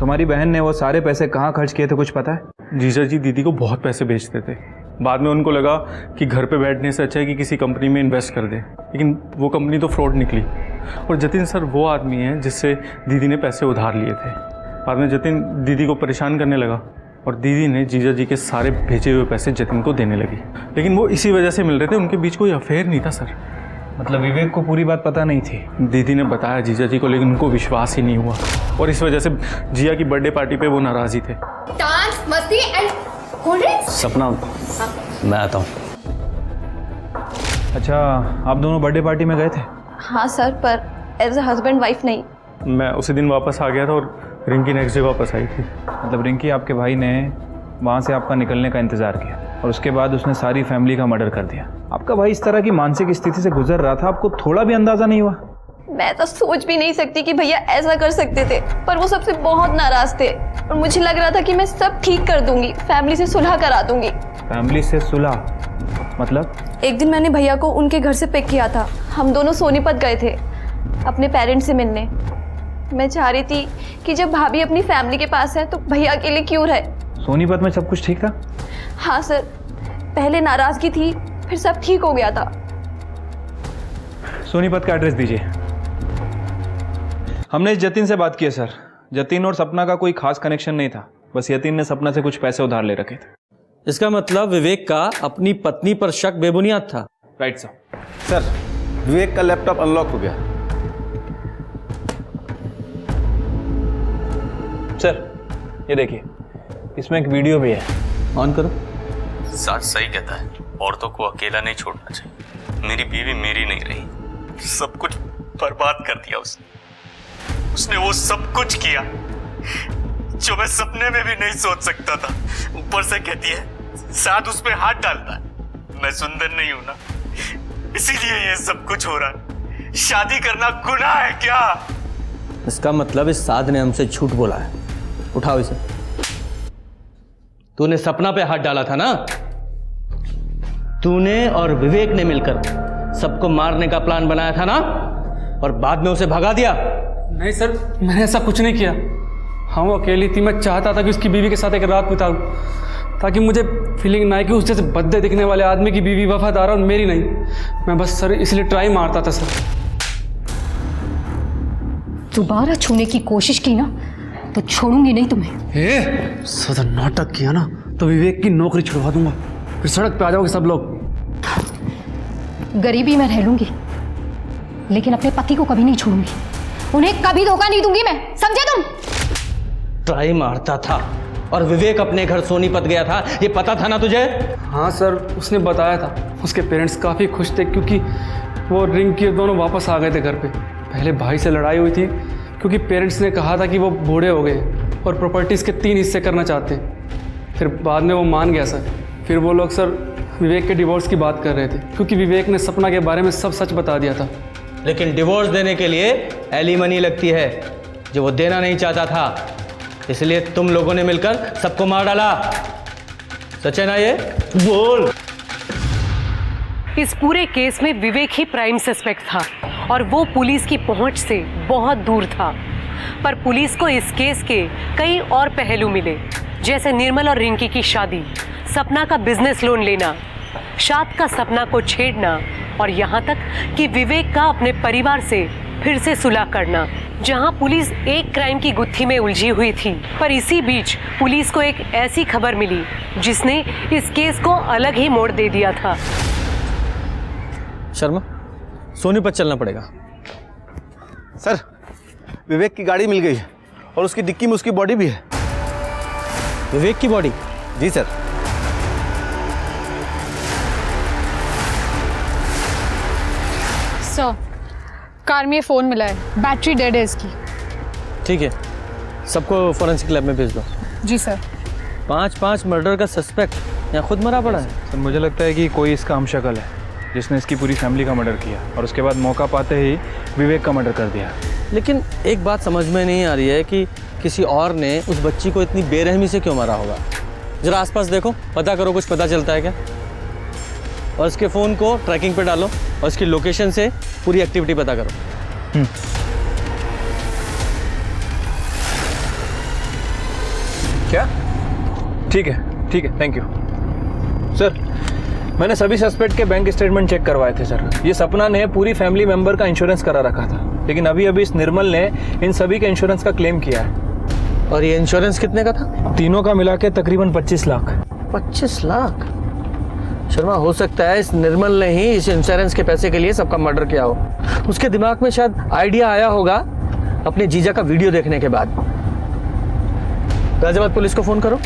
तुम्हारी बहन ने वो सारे पैसे कहाँ खर्च किए थे कुछ पता है? जीजा जी दीदी को बहुत पैसे भेजते थे, बाद में उनको लगा कि घर पे बैठने से अच्छा है कि किसी कंपनी में इन्वेस्ट कर दे, लेकिन वो कंपनी तो फ्रॉड निकली। और जतिन सर वो आदमी है जिससे दीदी ने पैसे उधार लिए थे। बाद में जतिन दीदी को परेशान करने लगा और दीदी ने जीजा जी के सारे भेजे हुए पैसे जतिन को देने लगी, लेकिन वो इसी वजह से मिल रहे थे, उनके बीच कोई अफेयर नहीं था सर। मतलब विवेक को पूरी बात पता नहीं थी? दीदी ने बताया जीजा जी को, लेकिन उनको विश्वास ही नहीं हुआ और इस वजह से जिया की बर्थडे पार्टी पे वो नाराज ही थे। डांस, मस्ती एंड कोल्ड ड्रिंक्स। सपना, मैं आता हूँ। अच्छा, आप दोनों बर्थडे पार्टी में गए थे? हाँ सर, पर एज अ हस्बैंड वाइफ नहीं। मैं उसी दिन वापस आ गया था और रिंकी नेक्स्ट डे वापस आई थी। मतलब रिंकी आपके भाई ने वहाँ से आपका निकलने का इंतज़ार किया और उसके बाद उसने सारी फैमिली का मर्डर कर दिया। आपका भाई इस तरह की मानसिक स्थिति से गुजर रहा था, आपको थोड़ा भी अंदाज़ा नहीं हुआ? मैं तो सोच भी नहीं सकती कि भैया ऐसा कर सकते थे, पर वो सबसे बहुत नाराज थे और मुझे लग रहा था कि मैं सब ठीक कर दूंगी, फैमिली से सुलह करा दूंगी। फैमिली से सुलह मतलब? एक दिन मैंने भैया को उनके घर से पिक किया था। हम दोनों सोनीपत गए थे अपने पेरेंट्स से मिलने। मैं चाह रही थी कि जब भाभी अपनी फैमिली के पास है तो भैया अकेले क्यों रहे। सोनीपत में सब कुछ ठीक था? हाँ सर, पहले नाराजगी थी, फिर सब ठीक हो गया था। सोनीपत का एड्रेस दीजिए। हमने जतिन से बात की है सर। जतिन और सपना का कोई खास कनेक्शन नहीं था, बस यतिन ने सपना से कुछ पैसे उधार ले रखे थे। इसका मतलब विवेक का अपनी पत्नी पर शक बेबुनियाद था। Right sir. सर, विवेक का लैपटॉप अनलॉक हो गया। सर ये देखिए, इसमें एक वीडियो भी है, ऑन करो। सच सही कहता है, औरतों को अकेला नहीं छोड़ना चाहिए। मेरी बीवी मेरी नहीं रही, सब कुछ बर्बाद कर दिया उसने वो सब कुछ किया जो मैं सपने में भी नहीं सोच सकता था। ऊपर से कहती है साथ उस पे हाथ डालता है। मैं सुंदर नहीं हूं ना, इसीलिए ये सब कुछ हो रहा है। शादी करना गुनाह है क्या? इसका मतलब इस साध ने हमसे झूठ बोला है। उठाओ इसे। तूने सपना पे हाथ डाला था ना? तूने और विवेक ने मिलकर सबको मारने का प्लान बनाया था ना, और बाद में उसे भगा दिया? नहीं सर, मैंने ऐसा कुछ नहीं किया। हाँ वो अकेली थी, मैं चाहता था कि उसकी बीवी के साथ एक रात बिताऊं, ताकि मुझे फीलिंग ना आए कि उस जैसे बद्दे दिखने वाले आदमी की बीवी वफादार और मेरी नहीं। मैं बस सर इसलिए ट्राई मारता था सर। दोबारा छूने की कोशिश की ना तो छोड़ूंगी नहीं तुम्हें। सदा नाटक किया ना तो विवेक की नौकरी छुड़वा दूंगा, फिर सड़क पे आ जाओगे सब लोग। गरीबी में रह लूंगी, लेकिन अपने पति को कभी नहीं छोड़ूंगी। उन्हें कभी धोखा नहीं दूंगी मैं, समझे तुम? ट्राई मारता था और विवेक अपने घर सोनीपत गया था, ये पता था ना तुझे? हाँ सर, उसने बताया था। उसके पेरेंट्स काफ़ी खुश थे क्योंकि वो रिंकी दोनों वापस आ गए थे घर पे। पहले भाई से लड़ाई हुई थी क्योंकि पेरेंट्स ने कहा था कि वो बूढ़े हो गए और प्रॉपर्टीज़ के 3 हिस्से करना चाहते हैं। फिर बाद में वो मान गया सर। फिर वो लोग सर विवेक के डिवोर्स की बात कर रहे थे क्योंकि विवेक ने सपना के बारे में सब सच बता दिया था। लेकिन डिवोर्स देने के लिए एलिमनी लगती है, जो वो देना नहीं चाहता था, इसलिए तुम लोगों ने मिलकर सबको मार डाला। सच है ना ये? बोल। इस पूरे केस में विवेक ही प्राइम सस्पेक्ट था और वो पुलिस की पहुंच से बहुत दूर था। पर पुलिस को इस केस के कई और पहलू मिले, जैसे निर्मल और रिंकी की शादी, सपना का बिजनेस लोन लेना, शाद का सपना को छेड़ना और यहाँ तक कि विवेक का अपने परिवार से फिर से सुलह करना। जहाँ पुलिस एक क्राइम की गुत्थी में उलझी हुई थी, पर इसी बीच पुलिस को एक ऐसी खबर मिली जिसने इस केस को अलग ही मोड़ दे दिया था। शर्मा, सोनीपत चलना पड़ेगा। सर, विवेक की गाड़ी मिल गई है और उसकी डिक्की में उसकी बॉडी भी है। विवेक की बॉडी? जी सर। सर, कार में ये फ़ोन मिला है, बैटरी डेड है इसकी। ठीक है, सबको फोरेंसिक लैब में भेज दो। जी सर। 5 मर्डर का सस्पेक्ट यहाँ खुद मरा पड़ा है। सर मुझे लगता है कि कोई इसका हमशक्ल है जिसने इसकी पूरी फैमिली का मर्डर किया और उसके बाद मौका पाते ही विवेक का मर्डर कर दिया। लेकिन एक बात समझ में नहीं आ रही है कि किसी और ने उस बच्ची को इतनी बेरहमी से क्यों मारा होगा। जरा आसपास देखो, पता करो, कुछ पता चलता है क्या। और इसके फ़ोन को ट्रैकिंग पे डालो और इसकी लोकेशन से पूरी एक्टिविटी पता करो। क्या? ठीक है, थैंक यू। सर मैंने सभी सस्पेक्ट के बैंक स्टेटमेंट चेक करवाए थे सर। ये सपना ने पूरी फैमिली मेंबर का इंश्योरेंस करा रखा था, लेकिन अभी अभी इस निर्मल ने इन सभी के इंश्योरेंस का क्लेम किया है। और ये इंश्योरेंस कितने का था? तीनों का मिला के तकरीबन 25 लाख। 25 लाख? शर्मा, हो सकता है इस निर्मल ने ही इस इंश्योरेंस के पैसे के लिए सबका मर्डर किया हो। उसके दिमाग में शायद आइडिया आया होगा अपने जीजा का वीडियो देखने के बाद। गाजियाबाद पुलिस को फोन करो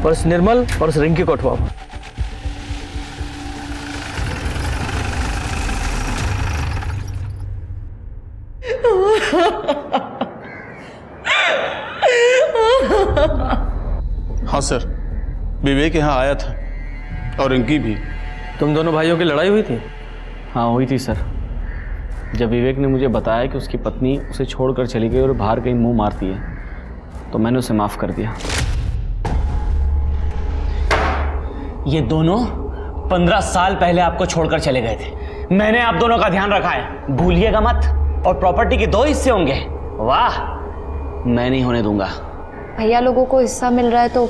और इस निर्मल और इस रिंकी को उठवाओ। हाँ सर, विवेक यहाँ आया था और इनकी भी। तुम दोनों भाइयों की लड़ाई हुई थी? हाँ हुई थी सर। जब विवेक ने मुझे बताया कि उसकी पत्नी उसे छोड़कर चली गई और बाहर कहीं मुंह मारती है, तो मैंने उसे माफ़ कर दिया। ये दोनों 15 साल पहले आपको छोड़कर चले गए थे। मैंने आप दोनों का ध्यान रखा है, भूलिएगा मत। और प्रॉपर्टी के 2 हिस्से होंगे। वाह, मैं नहीं होने दूंगा। भैया लोगों को हिस्सा मिल रहा है तो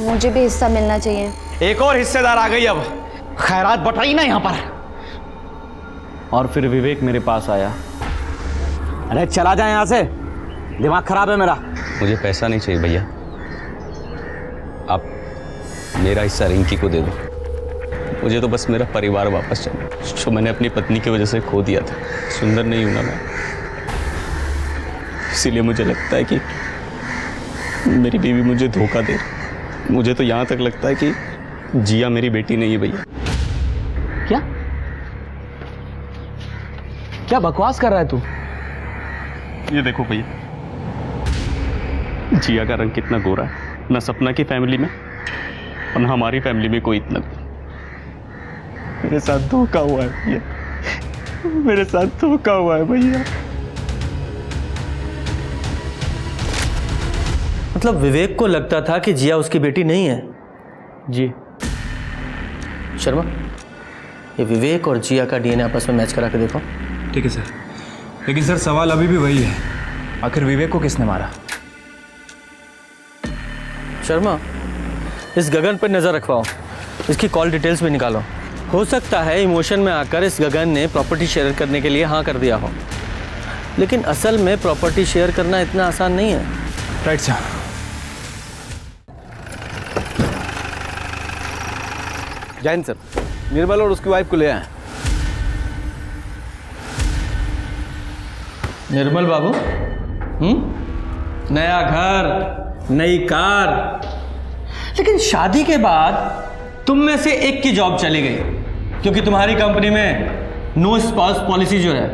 मुझे भी हिस्सा मिलना चाहिए। एक और हिस्सेदार आ गई, अब खैरात बटाई ना यहाँ पर। और फिर विवेक मेरे पास आया। अरे चला जाए यहाँ से, दिमाग खराब है मेरा। मुझे पैसा नहीं चाहिए भैया, आप मेरा हिस्सा रिंकी को दे दो। मुझे तो बस मेरा परिवार वापस चाहिए, जो मैंने अपनी पत्नी की वजह से खो दिया था। सुंदर नहीं हूं ना मैं, इसीलिए मुझे लगता है कि मेरी बीवी मुझे धोखा दे। मुझे तो यहाँ तक लगता है कि जिया मेरी बेटी नहीं है भैया। क्या क्या बकवास कर रहा है तू? ये देखो भैया, जिया का रंग कितना गोरा है। ना सपना की फैमिली में और ना हमारी फैमिली में कोई इतना। मेरे साथ धोखा हुआ है भैया, मेरे साथ धोखा हुआ है भैया। मतलब विवेक को लगता था कि जिया उसकी बेटी नहीं है? जी शर्मा, ये विवेक और जिया का डीएनए आपस में मैच करा के देखो। ठीक है सर, लेकिन सर सवाल अभी भी वही है, आखिर विवेक को किसने मारा? शर्मा, इस गगन पर नजर रखवाओ, इसकी कॉल डिटेल्स भी निकालो। हो सकता है इमोशन में आकर इस गगन ने प्रॉपर्टी शेयर करने के लिए हाँ कर दिया हो, लेकिन असल में प्रॉपर्टी शेयर करना इतना आसान नहीं है। Right sir. जय हिंद सर, निर्मल और उसकी वाइफ को ले आए। निर्मल बाबू, नया घर, नई कार, लेकिन शादी के बाद तुम में से एक की जॉब चली गई, क्योंकि तुम्हारी कंपनी में नो स्पाउस पॉलिसी जो है।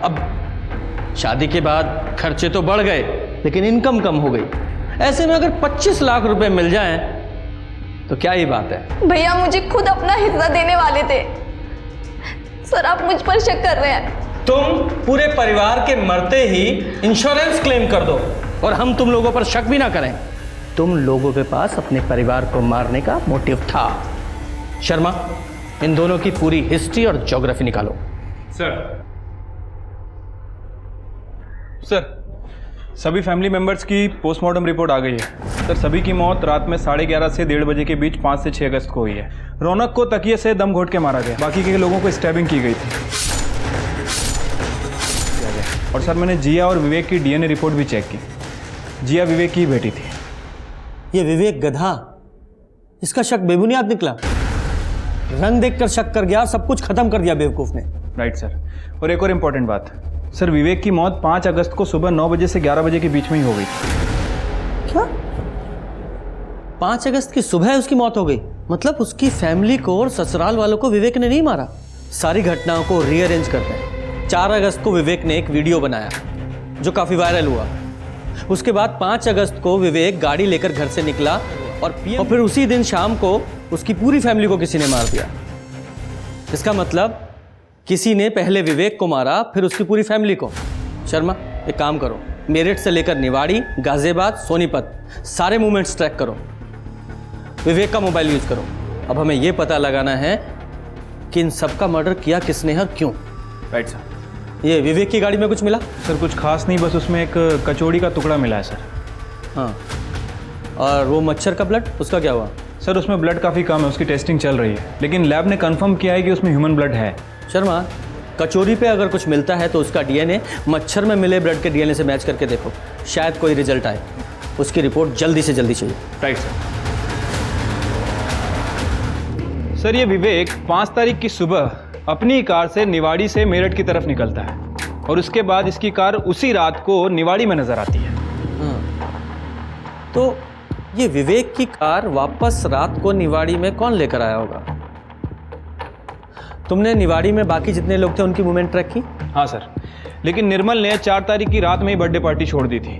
अब शादी के बाद खर्चे तो बढ़ गए, लेकिन इनकम कम हो गई। ऐसे में अगर 25 लाख रुपए मिल जाएं, तो क्या ही बात है। भैया मुझे खुद अपना हिस्सा देने वाले थे सर, आप मुझ पर शक कर रहे हैं। तुम पूरे परिवार के मरते ही इंश्योरेंस क्लेम कर दो और हम तुम लोगों पर शक भी ना करें। तुम लोगों के पास अपने परिवार को मारने का मोटिव था। शर्मा, इन दोनों की पूरी हिस्ट्री और ज्योग्राफी निकालो। सर, सभी फैमिली मेंबर्स की पोस्टमार्टम रिपोर्ट आ गई है सर। सभी की मौत रात में 11:30 से 1:30 बजे के बीच 5 से 6 अगस्त को हुई है। रौनक को तकिए से दम घोट के मारा गया, बाकी के लोगों को स्टैबिंग की गई थी। और सर, मैंने जिया और विवेक की डीएनए रिपोर्ट भी चेक की। जिया विवेक की बेटी थी। ये विवेक गधा, इसका शक बेबुनियाद निकला। रंग देखकर शक कर गया और सब कुछ खत्म कर दिया बेवकूफ ने। Right sir. और एक और इम्पोर्टेंट बात सर, विवेक की मौत 5 अगस्त को सुबह 9 बजे से 11 बजे के बीच में ही हो गई। क्या? 5 अगस्त की सुबह उसकी मौत हो गई? मतलब उसकी फैमिली को और ससुराल वालों को विवेक ने नहीं मारा। सारी घटनाओं को रीअरेंज करते हैं। 4 अगस्त को विवेक ने एक वीडियो बनाया जो काफी वायरल हुआ। उसके बाद 5 अगस्त को विवेक गाड़ी लेकर घर से निकला और फिर उसी दिन शाम को उसकी पूरी फैमिली को किसी ने मार दिया। इसका मतलब किसी ने पहले विवेक को मारा, फिर उसकी पूरी फैमिली को। शर्मा, एक काम करो, मेरठ से लेकर निवाड़ी, गाजियाबाद, सोनीपत सारे मूवमेंट्स ट्रैक करो। विवेक का मोबाइल यूज करो। अब हमें यह पता लगाना है कि इन सबका मर्डर किया किसने है, क्यों। Right sir. ये विवेक की गाड़ी में कुछ मिला? सर कुछ खास नहीं, बस उसमें एक कचौड़ी का टुकड़ा मिला है सर। हाँ, और वो मच्छर का ब्लड, उसका क्या हुआ? सर उसमें ब्लड काफ़ी कम है, उसकी टेस्टिंग चल रही है, लेकिन लैब ने कंफर्म किया है कि उसमें ह्यूमन ब्लड है। शर्मा, कचोरी पे अगर कुछ मिलता है तो उसका डीएनए मच्छर में मिले ब्लड के डीएनए से मैच करके देखो, शायद कोई रिजल्ट आए। उसकी रिपोर्ट जल्दी से जल्दी चाहिए। Right sir. ये विवेक 5 तारीख की सुबह अपनी कार से निवाड़ी से मेरठ की तरफ निकलता है और उसके बाद इसकी कार उसी रात को निवाड़ी में नजर आती है। तो ये विवेक की कार वापस रात को निवाड़ी में कौन लेकर आया होगा? तुमने निवाड़ी में बाकी जितने लोग थे उनकी मूवमेंट ट्रैक की? हाँ सर, लेकिन निर्मल ने 4 तारीख की रात में ही बर्थडे पार्टी छोड़ दी थी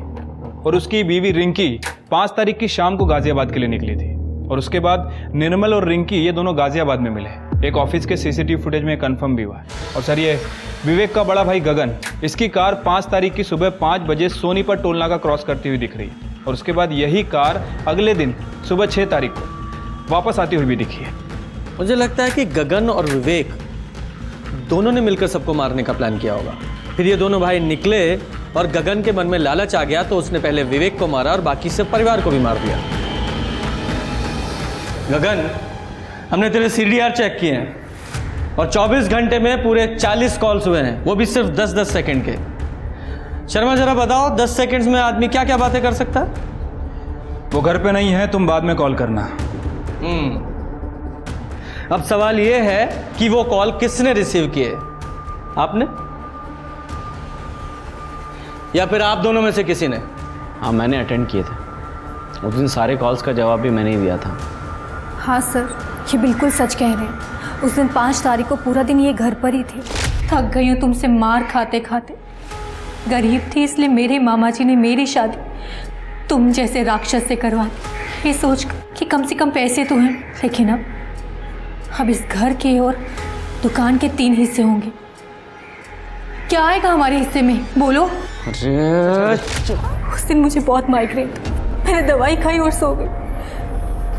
और उसकी बीवी रिंकी 5 तारीख की शाम को गाजियाबाद के लिए निकली थी और उसके बाद निर्मल और रिंकी ये दोनों गाजियाबाद में मिले। एक ऑफिस के सीसीटीवी फुटेज में कंफर्म भी हुआ है। और सर ये विवेक का बड़ा भाई गगन, इसकी कार 5 तारीख की सुबह 5 बजे सोनीपत टोल नाका क्रॉस करती हुई दिख रही है और उसके बाद यही कार अगले दिन सुबह 6 तारीख को वापस आती हुई भी दिखी है। मुझे लगता है कि गगन और विवेक दोनों ने मिलकर सबको मारने का प्लान किया होगा। फिर ये दोनों भाई निकले और गगन के मन में लालच आ गया तो उसने पहले विवेक को मारा और बाकी सब परिवार को भी मार दिया। गगन, हमने तेरे CDR चेक किए हैं और 24 घंटे में पूरे 40 कॉल्स हुए हैं, वो भी सिर्फ 10-10 सेकंड के। शर्मा जरा बताओ 10 सेकंड्स में आदमी क्या क्या बातें कर सकता है? वो घर पे नहीं है, तुम बाद में कॉल करना। अब सवाल ये है कि वो कॉल किसने रिसीव किए, आपने या फिर आप दोनों में से किसी ने? हाँ, मैंने अटेंड किए थे। उस दिन सारे कॉल्स का जवाब भी मैंने ही दिया था। हाँ सर, ये बिल्कुल सच कह रहे हैं। उस दिन 5 तारीख को पूरा दिन ये घर पर ही थे। थक गई हूँ तुमसे मार खाते खाते। गरीब थी इसलिए मेरे मामा जी ने मेरी शादी तुम जैसे राक्षस से करवा दी, ये सोच कि कम से कम पैसे तो हैं। लेकिन अब इस घर के और दुकान के 3 हिस्से होंगे। क्या आएगा हमारे हिस्से में, बोलो? उस दिन मुझे बहुत माइग्रेन था, मैंने दवाई खाई और सो गई।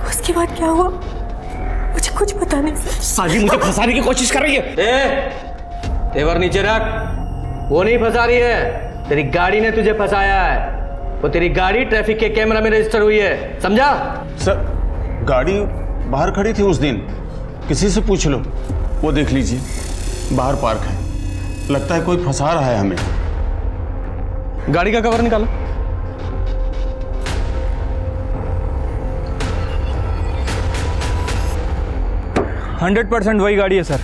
उसके बाद क्या हुआ मुझे कुछ पता नहीं। साजी मुझे फंसाने की कोशिश कर रही है। तेवर नीचे रख। वो नहीं फंसा रही है, तेरी गाड़ी ने तुझे फंसाया है। वो तेरी गाड़ी ट्रैफिक के कैमरा में रजिस्टर हुई है, समझा? सर, गाड़ी बाहर खड़ी थी उस दिन, किसी से पूछ लो, वो देख लीजिए बाहर पार्क है। लगता है कोई फंसा रहा है हमें। गाड़ी का कवर निकालो। %100% वही गाड़ी है सर।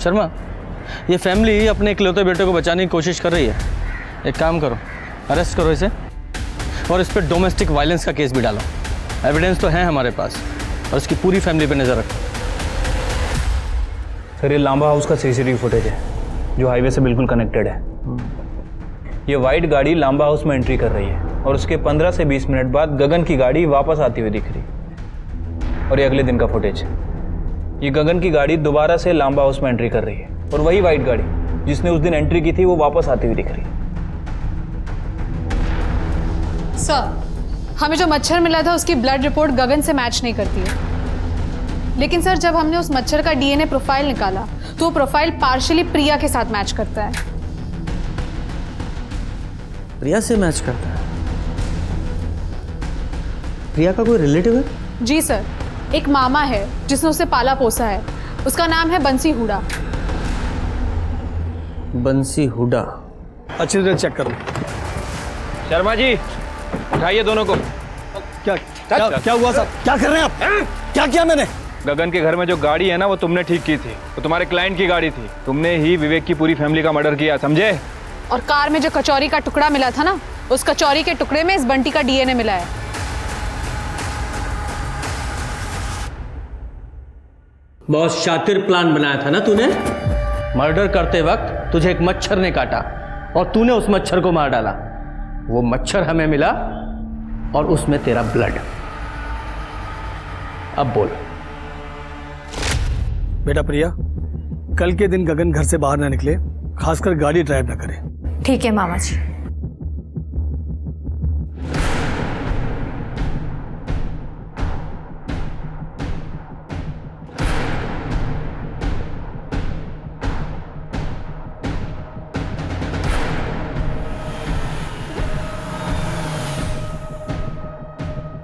शर्मा, ये फैमिली अपने इकलौते बेटे को बचाने की कोशिश कर रही है। एक काम करो, अरेस्ट करो इसे और इस पर डोमेस्टिक वायलेंस का केस भी डालो। एविडेंस तो है हमारे पास और इसकी पूरी फैमिली पे नजर रखो। सर, ये लांबा हाउस का सीसीटीवी फुटेज है जो हाईवे से बिल्कुल कनेक्टेड है। ये वाइट गाड़ी लांबा हाउस में एंट्री कर रही है और उसके 15 से 20 मिनट बाद गगन की गाड़ी वापस आती हुई दिख रही। और ये अगले दिन का फुटेज। ये गगन की गाड़ी दोबारा से लांबा हाउस में एंट्री कर रही है और वही वाइट गाड़ी जिसने उस दिन एंट्री की थी वो वापस आती हुई दिख रही है। सर, हमें जो मच्छर मिला था उसकी ब्लड रिपोर्ट गगन से मैच नहीं करती है। लेकिन सर, जब हमने उस मच्छर का डीएनए प्रोफाइल निकाला तो वो प्रोफाइल पार्शियली प्रिया के साथ मैच करता है। प्रिया से मैच करता है? प्रिया का कोई रिलेटिव है? जी सर, एक मामा है जिसने उसे पाला पोसा है। उसका नाम है बंसी हुडा। बंसी हुडा? अच्छी तरह चेक कर लो। शर्मा जी, उठाइए दोनों को। क्या हुआ साहब? क्या कर रहे हैं आप? क्या किया मैंने? गगन के घर में जो गाड़ी है ना वो तुमने ठीक की थी, वो तुम्हारे क्लाइंट की गाड़ी थी। तुमने ही विवेक की पूरी फैमिली का मर्डर किया, समझे? और कार में जो कचौरी का टुकड़ा मिला था ना, उस कचौरी के टुकड़े में इस बंटी का डीएनए मिला है। बहुत शातिर प्लान बनाया था ना तूने। मर्डर करते वक्त तुझे एक मच्छर ने काटा और तूने उस मच्छर को मार डाला। वो मच्छर हमें मिला और उसमें तेरा ब्लड। अब बोल। बेटा प्रिया, कल के दिन गगन घर से बाहर ना निकले, खासकर गाड़ी ड्राइव ना करे। ठीक है मामा जी।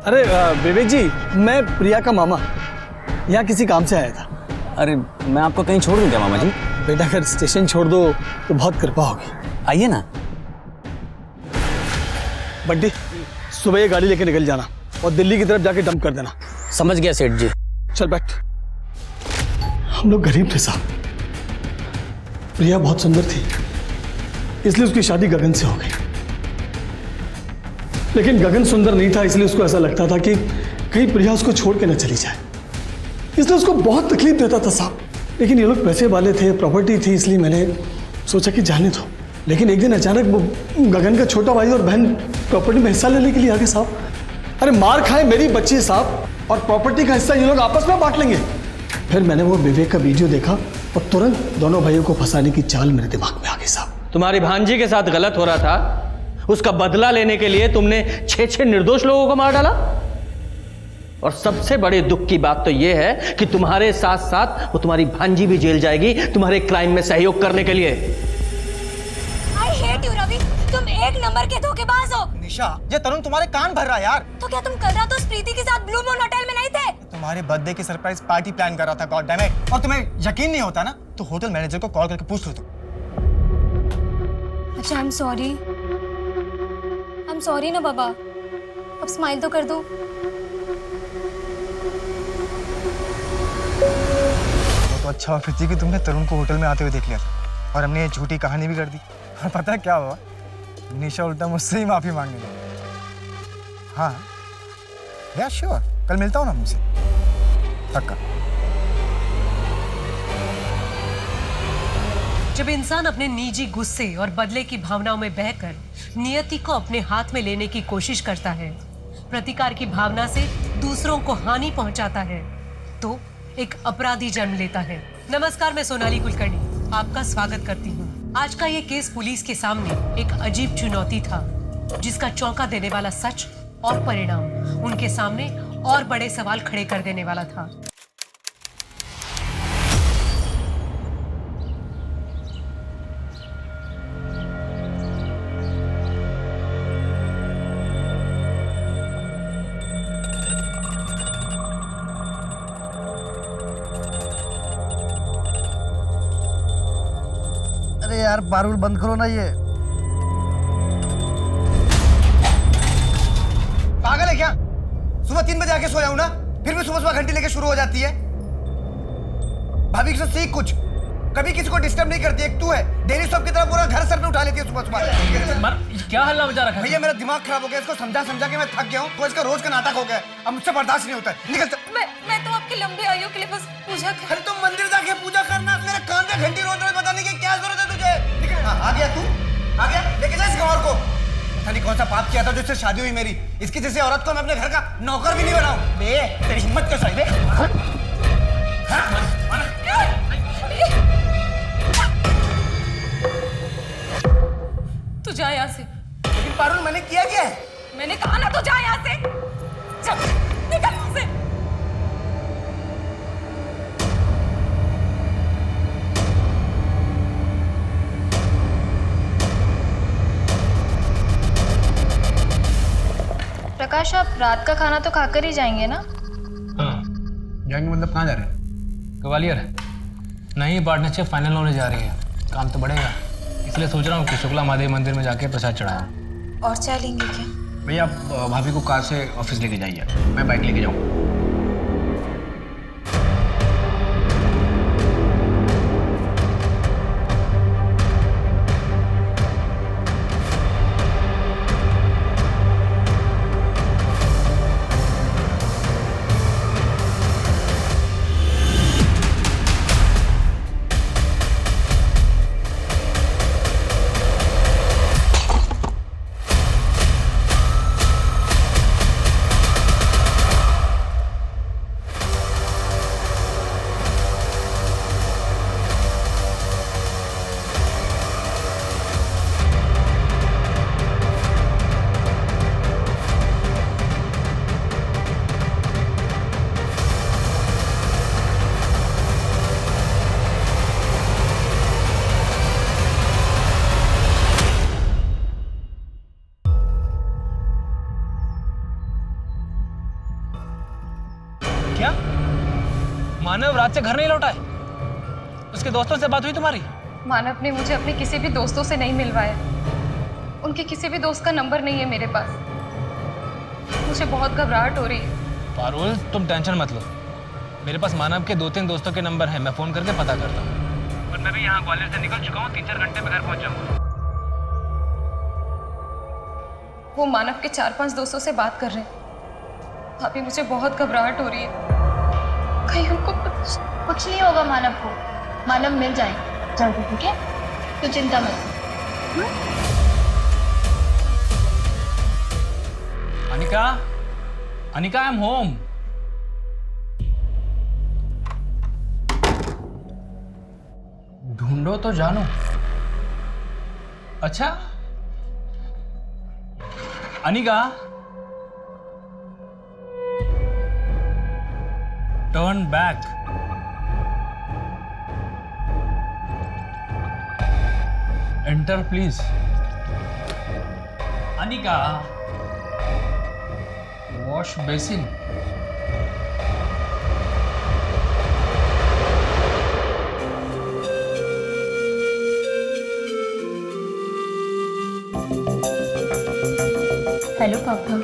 अरे विवेक जी, मैं प्रिया का मामा। यहाँ किसी काम से आया था। अरे मैं आपको कहीं छोड़ दूं क्या मामा जी? बेटा अगर स्टेशन छोड़ दो तो बहुत कृपा होगी। आइए ना। बड्डी सुबह ये गाड़ी लेके निकल जाना और दिल्ली की तरफ जाके डंप कर देना। समझ गया सेठ जी। चल बैठ। हम लोग गरीब थे साहब। प्रिया बहुत सुंदर थी इसलिए उसकी शादी गगन से हो गई, लेकिन गगन सुंदर नहीं था इसलिए उसको ऐसा लगता था कि कहीं प्रिया उसको छोड़ के न चली जाए, इसलिए उसको बहुत तकलीफ देता था साहब। लेकिन ये लोग पैसे वाले थे, प्रॉपर्टी थी, इसलिए मैंने सोचा कि जाने दो। लेकिन एक दिन अचानक वो गगन का छोटा भाई और बहन प्रॉपर्टी में हिस्सा लेने के लिए आ गए साहब। अरे मार खाए मेरी बच्ची साहब और प्रॉपर्टी का हिस्सा ये लोग आपस में बांट लेंगे। फिर मैंने वो विवेक का वीडियो देखा और तुरंत दोनों भाइयों को फंसाने की चाल मेरे दिमाग में आ गई साहब। तुम्हारी भांजी के साथ गलत हो रहा था, उसका बदला लेने के लिए तुमने 6 निर्दोष लोगों को मार डाला। और सबसे बड़े दुख की बात तो यह है कि तुम्हारे साथ साथ वो तुम्हारी भांजी भी जेल जाएगी तुम्हारे क्राइम में सहयोग करने के लिए। I hate you, Ravi. तुम एक नंबर के धोखेबाज हो। निशा, ये तरुण तुम्हारे कान भर रहा है यार। तो क्या तुम कल रात उस प्रीति के साथ ब्लू मून होटल में नहीं थे? तुम्हारे बर्थडे की सरप्राइज पार्टी प्लान कर रहा था, गॉड डैम इट। और तुम्हें यकीन नहीं होता ना तो होटल मैनेजर को कॉल करके पूछ लो तुम। अच्छा, आई एम सॉरी ना बाबा। अब स्माइल तो कर दो। वो तो अच्छा ऑफिस थी कि तुमने तरुण को होटल में आते हुए देख लिया था और हमने ये झूठी कहानी भी कर दी। और पता है क्या हुआ? निशा उल्टा मुझसे ही माफी मांगने लगी। हाँ या श्योर, कल मिलता हूँ ना मुझसे, पक्का। जब इंसान अपने निजी गुस्से और बदले की भावनाओं में बहकर नियति को अपने हाथ में लेने की कोशिश करता है, प्रतिकार की भावना से दूसरों को हानि पहुंचाता है, तो एक अपराधी जन्म लेता है। नमस्कार, मैं सोनाली कुलकर्णी आपका स्वागत करती हूँ। आज का ये केस पुलिस के सामने एक अजीब चुनौती था, जिसका चौंका देने वाला सच और परिणाम उनके सामने और बड़े सवाल खड़े कर देने वाला था। अरे यार पारुल बंद करो ना ये। पागल है क्या? सुबह 3 बजे आके सोया हूं ना, फिर भी सुबह घंटी लेके शुरू हो जाती है। भाभी के साथ सीख कुछ, कभी किसी को डिस्टर्ब नहीं करती। एक तू है डेली सब की तरह पूरा घर सर पे उठा लेती है सुबह सुबह। क्या हल्ला मचा रखा है? भैया मेरा दिमाग खराब हो गया, इसको समझा समझा के मैं थक गया हूँ। तो इसका रोज का नाटक हो गया, अब मुझसे बर्दाश्त नहीं होता है। निकल। मैं तो आपकी लंबी आयु के लिए बस पूजा कर। अरे तुम मंदिर जाके पूजा करना, मेरे कान में घंटी रोज रोज बताने की क्या जरूरत है तुझे? निकल। हाँ, आ गया तू, आ गया। लेके जा इस गंवार को। पता नहीं कौन सा पाप किया था जो इससे शादी हुई मेरी। इसकी जैसे औरत को मैं अपने घर का नौकर भी नहीं बनाऊं। बे तेरी हिम्मत कैसे है बे? तू जा यहाँ से। लेकिन पारुल मैंने किया क्या है? मैंने कहा ना, तू जा यहाँ से। चल निकल यहाँ से। प्रकाश, आप रात का खाना तो खाकर ही जाएंगे ना? हाँ जाएंगे। मतलब कहाँ जा रहे हैं? ग्वालियर। नहीं, पार्टनरशिप फाइनल होने जा रही है, काम तो बढ़ेगा, इसलिए सोच रहा हूँ कि शुक्ला महादेव मंदिर में जाके प्रसाद चढ़ाऊँ। और चाय लेंगे क्या? भैया आप भाभी को कार से ऑफिस लेके जाइए, मैं बाइक लेके जाऊँ। मानव रात से घर नहीं लौटा है? उसके दोस्तों से बात हुई तुम्हारी? मानव ने मुझे अपने किसी भी दोस्तों से नहीं मिलवाया। उनके किसी भी दोस्त का नंबर नहीं है मेरे पास। मुझे बहुत घबराहट हो रही है। पारुल तुम टेंशन मत लो, मेरे पास मानव के 2-3 दोस्तों के नंबर हैं, मैं फोन करके पता करता हूँ। और मैं भी यहाँ ग्वालियर से निकल चुका हूँ, 3-4 घंटे में घर पहुँच जाऊँगा। वो मानव के 4-5 दोस्तों से बात कर रहे हैं। अभी मुझे बहुत घबराहट हो रही है, कहीं उनको कुछ नहीं होगा मानव को। मानव मिल जाएंगे जल्दी, ठीक है? तो चिंता मत। Anika, Anika I am home. ढूंढो तो जानो। अच्छा Anika, turn back. Enter please. Anika, wash basin. Hello पापा।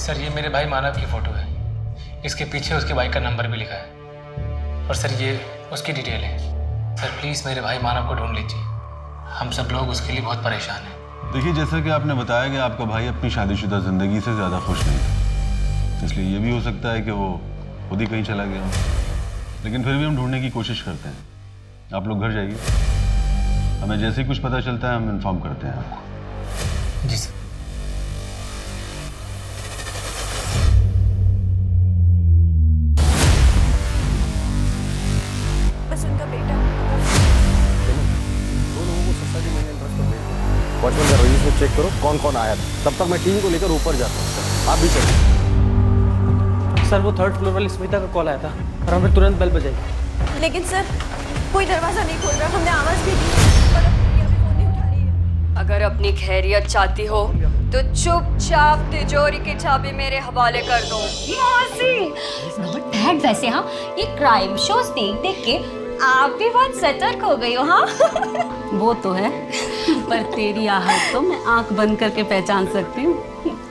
सर ये मेरे भाई मानव की फोटो है, इसके पीछे उसके बाइक का नंबर भी लिखा है। और सर ये उसकी डिटेल है। सर प्लीज़ मेरे भाई मानव को ढूंढ लीजिए, हम सब लोग उसके लिए बहुत परेशान हैं। देखिए, जैसा कि आपने बताया कि आपका भाई अपनी शादीशुदा ज़िंदगी से ज़्यादा खुश नहीं है, इसलिए ये भी हो सकता है कि वो खुद ही कहीं चला गया हो। लेकिन फिर भी हम ढूंढने की कोशिश करते हैं। आप लोग घर जाइए, हमें जैसे ही कुछ पता चलता है हम इन्फॉर्म करते हैं आपको। जी सर। बस उनका बेटा। वॉचमैन का रजिस्टर चेक करो कौन कौन आया था। तब तक मैं टीम को लेकर ऊपर जाता हूँ, आप भी चलिए। सर वो 3rd फ्लोर वाली स्मिता का कॉल आया था और हमें तुरंत बेल बजाई। लेकिन सर कोई दरवाजा नहीं खोल रहा, हमने आवाज भी दी पर अभी फोन नहीं उठा रही है। अगर अपनी खैरियत चाहती हो तो चुपचाप तिजोरी की चाबी मेरे हवाले कर दो। डैड वैसे हाँ ये क्राइम शोज देख देख के आप भी बहुत सतर्क हो गई हो। हाँ वो तो है, पर तेरी आहट तो मैं आंख बंद करके पहचान सकती हूँ।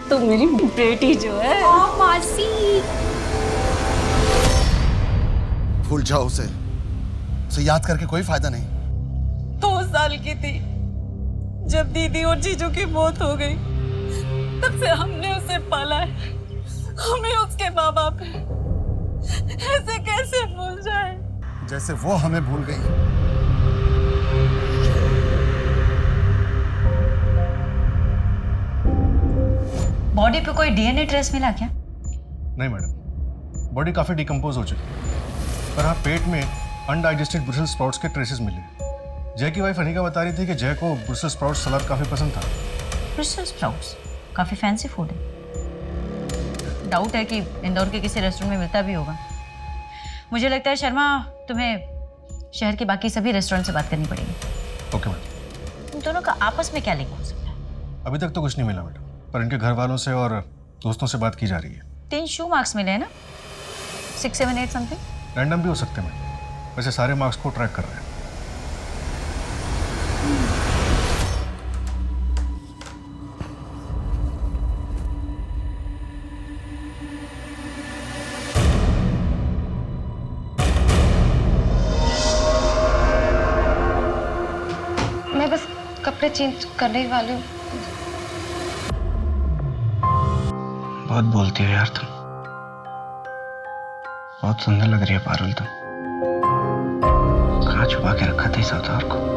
तो मेरी बेटी जो है। मासी भूल जाओ उसे याद करके कोई फायदा नहीं। 2 साल की थी जब दीदी और जीजू की मौत हो गई, तब से हमने उसे पाला है। हमें उसके माँ बाप है, ऐसे कैसे भूल जाए? जैसे वो हमें भूल गई। बॉडी पे कोई डीएनए ट्रेस मिला क्या? नहीं मैडम, बॉडी काफी डिकम्पोज हो चुकी है, पर हाँ पेट में अनडाइजेस्टेड ब्रुसेल्स स्प्राउट्स के ट्रेसेस मिले। जय की वाइफ अनिका बता रही थी कि जय को ब्रुसेल्स स्प्राउट्स सलाद काफी पसंद था। ब्रुसेल्स स्प्राउट्स काफी फैंसी फूड है। डाउट है कि इंदौर के किसी रेस्टोरेंट में मिलता भी होगा। मुझे लगता है शर्मा तुम्हें शहर के बाकी सभी रेस्टोरेंट से बात करनी पड़ेगी। Okay madam. तुम दोनों का आपस में क्या लिंक हो सकता है? अभी तक तो कुछ नहीं मिला मैडम, पर इनके घर वालों से और दोस्तों से बात की जा रही है। 3 शू मार्क्स मिले हैं ना, 6, 7, 8 समथिंग। रैंडम भी हो सकते हैं मैडम, वैसे सारे मार्क्स को ट्रैक कर रहे हैं। मैं बस कपड़े चेंज करने वाली हूँ। बहुत बोलती हो यार तुम, बहुत सुंदर लग रही है पारुल तुम। कहाँ छुपा के रखा था इस अवतार को?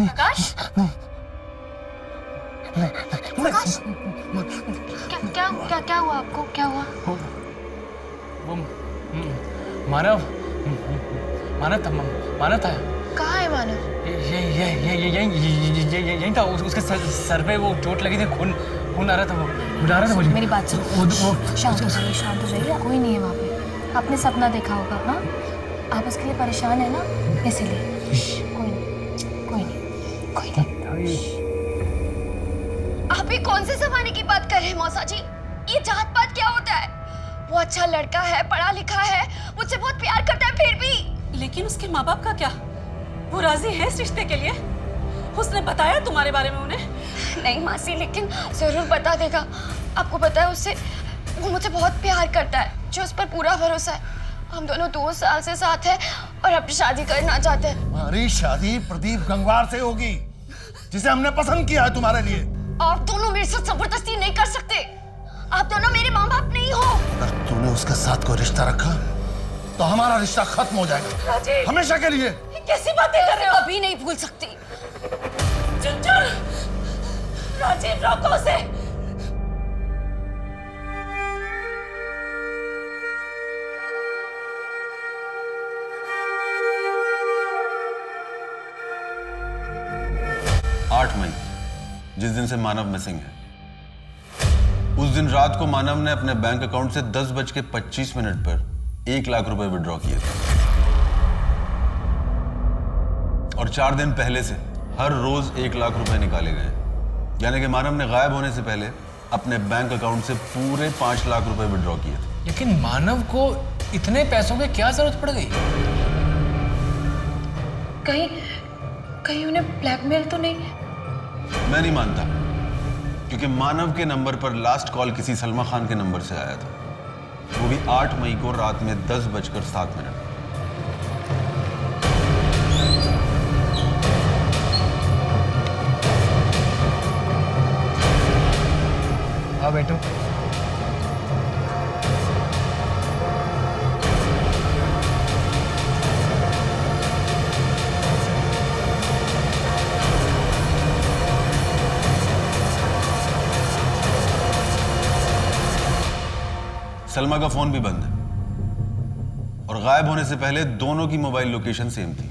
आकाश क्या क्या हुआ आपको? क्या हुआ? वो मानव था। कहाँ है मानव? यही था। उसके सर पे वो चोट लगी थी, खून आ रहा था। वो बुला रहा था मुझे। मेरी बात सुनो, शांत हो जाइए, शांत हो जाइए। कोई नहीं है वहाँ पे। आपने सपना देखा होगा ना, आप उसके लिए परेशान है ना, इसीलिए। कोई नहीं। आप ही कौन से जमाने की बात कर रहे हैं मौसा जी? ये जात पात क्या होता है? वो अच्छा लड़का है, पढ़ा लिखा है, मुझसे बहुत प्यार करता है, फिर भी। लेकिन उसके माँ बाप का क्या? वो राजी है इस रिश्ते के लिए? उसने बताया तुम्हारे बारे में उन्हें? नहीं मासी, लेकिन जरूर बता देगा। आपको पता है उससे, वो मुझसे बहुत प्यार करता है, जो उस पर पूरा भरोसा है। हम दोनों 2 साल से साथ हैं और अपनी शादी करना चाहते हैं। हमारी शादी प्रदीप गंगवार से होगी, जिसे हमने पसंद किया है तुम्हारे लिए। आप दोनों मेरे साथ जबरदस्ती नहीं कर सकते। आप दोनों मेरे माँ बाप नहीं हो। अगर तूने उसके साथ कोई रिश्ता रखा तो हमारा रिश्ता खत्म हो जाएगा, राजेश, हमेशा के लिए। कैसी बातें कर रहे हो? कभी नहीं भूल सकती। चंचल, राजीव, रोको उसे। मई, जिस दिन से मानव मिसिंग है, उस दिन रात को मानव ने अपने बैंक अकाउंट से 10:25 पर 1 लाख रुपए विड्रॉ किए थे। और 4 दिन पहले से हर रोज 1 लाख रुपए निकाले गए। यानी कि मानव ने गायब होने से पहले अपने बैंक अकाउंट से पूरे 5 लाख रुपए विड्रॉ किए थे। लेकिन मानव को इतने पैसों की क्या जरूरत पड़ गई? कहीं उन्हें ब्लैकमेल तो नहीं? मैं नहीं मानता, क्योंकि मानव के नंबर पर लास्ट कॉल किसी सलमा खान के नंबर से आया था, वो भी 8 मई को रात में 10:07। हाँ बेटो, सलमा का फोन भी बंद है और गायब होने से पहले दोनों की मोबाइल लोकेशन सेम थी।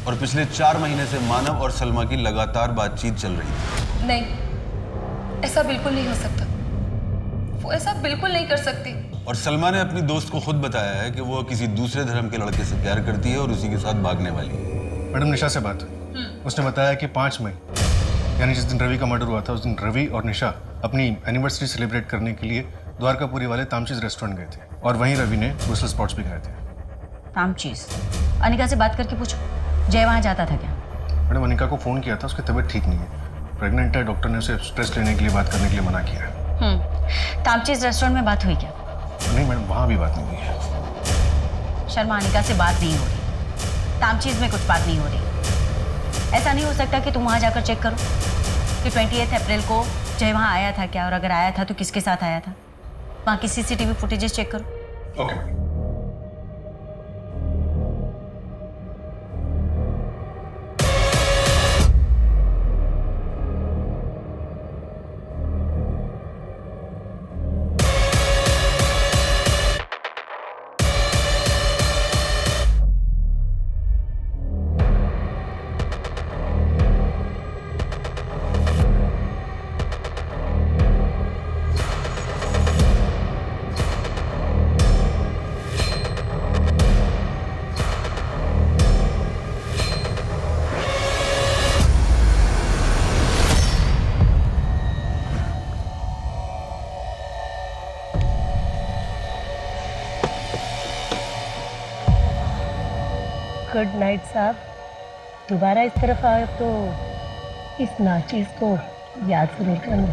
और पिछले 4 महीने से मानव और सलमा की लगातार बातचीत चल रही थी। नहीं, ऐसा बिल्कुल नहीं हो सकता। वो ऐसा बिल्कुल नहीं कर सकती। और सलमा ने अपनी दोस्त को खुद बताया है कि वो किसी दूसरे धर्म के लड़के से प्यार करती है और उसी के साथ भागने वाली है। मैडम निशा से बात हुई, उसने बताया कि 5 मई यानी जिस दिन रवि का मर्डर हुआ था, उस दिन रवि और निशा अपनी एनिवर्सरी सेलिब्रेट करने के लिए द्वारकापुरी वाले तामचीज रेस्टोरेंट गए थे और वहीं रवि ने ब्रुसेल स्प्राउट्स भी खाए थे। तामचीज? अनिका से बात करके पूछो, जय वहाँ जाता था क्या? मैडम अनिका को फ़ोन किया था, उसकी तबीयत ठीक नहीं है, प्रेग्नेंट है। डॉक्टर ने उसे स्ट्रेस लेने के लिए बात करने के लिए मना किया है। तामचीज रेस्टोरेंट में बात हुई क्या? नहीं मैडम, वहाँ भी बात नहीं हुई है। शर्मा, अनिका से बात नहीं हो रही, तामचीज में कुछ बात नहीं हो रही। ऐसा नहीं हो सकता कि तुम वहाँ जाकर चेक करो कि 28 अप्रैल को जय वहाँ आया था क्या, और अगर आया था तो किसके साथ आया था। वहाँ की CCTV फुटेजेस चेक करो। ओके। गुड नाइट साहब। दोबारा इस तरफ आए तो इस नाचीज को याद जरूर करना।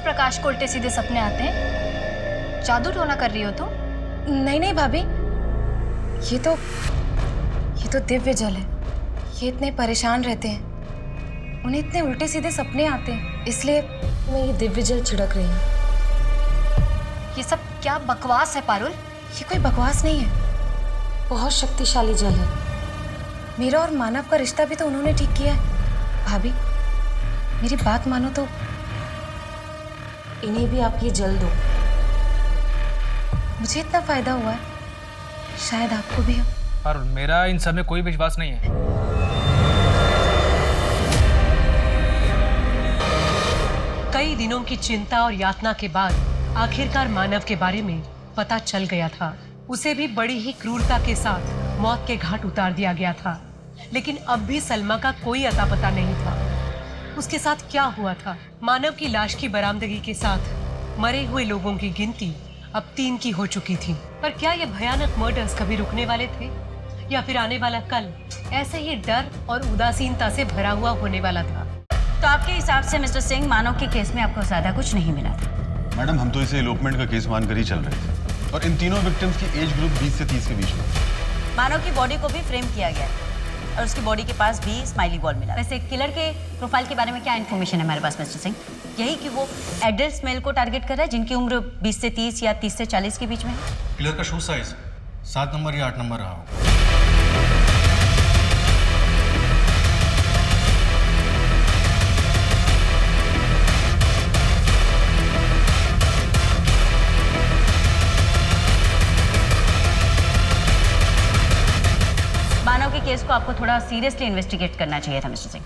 प्रकाश को उल्टे सीधे सपने आते हैं? जादू टोना कर रही हो तुम? नहीं नहीं भाभी, ये तो दिव्य जल है। ये इतने परेशान रहते हैं, उन्हें इतने उल्टे सीधे सपने आते हैं, इसलिए मैं ये दिव्य जल छिड़क रही हूँ। ये सब क्या बकवास है पारुल? ये कोई बकवास नहीं है, बहुत शक्तिशाली जल है। मेरा और मानव का रिश्ता भी तो उन्होंने ठीक किया है। भाभी मेरी बात मानो तो इन्हें भी आप ये जल दो। मुझे इतना फायदा हुआ है, शायद आपको भी हो। पर मेरा इन सब में कोई विश्वास नहीं है। कई दिनों की चिंता और यातना के बाद आखिरकार मानव के बारे में पता चल गया था। उसे भी बड़ी ही क्रूरता के साथ मौत के घाट उतार दिया गया था, लेकिन अब भी सलमा का कोई अता पता नहीं था। उसके साथ क्या हुआ था? मानव की लाश की बरामदगी के साथ मरे हुए लोगों की गिनती अब 3 की हो चुकी थी। पर क्या ये भयानक मर्डर्स कभी रुकने वाले थे, या फिर आने वाला कल ऐसे ही डर और उदासीनता से भरा हुआ होने वाला था? तो आपके हिसाब से मिस्टर सिंह, मानव के केस में आपको ज्यादा कुछ नहीं मिला था? मैडम, हम तो इसे एलोपमेंट का केस मानकर ही चल रहे थे, और इन तीनों विक्टिम्स की एज ग्रुप 20 से 30 के बीच में। मानव की बॉडी को भी फ्रेम किया गया और उसकी बॉडी के पास भी स्माइली बॉल मिला। वैसे किलर के प्रोफाइल के बारे में क्या इन्फॉर्मेशन है हमारे पास मिस्टर सिंह? यही कि वो एडल्ट मेल को टारगेट कर रहा है जिनकी उम्र 20 से 30 या 30 से 40 के बीच में है। किलर का शू साइज 7 नंबर या 8 नंबर रहा हो। मानव के केस को आपको थोड़ा सीरियसली इन्वेस्टिगेट करना चाहिए था मिस्टर सिंह।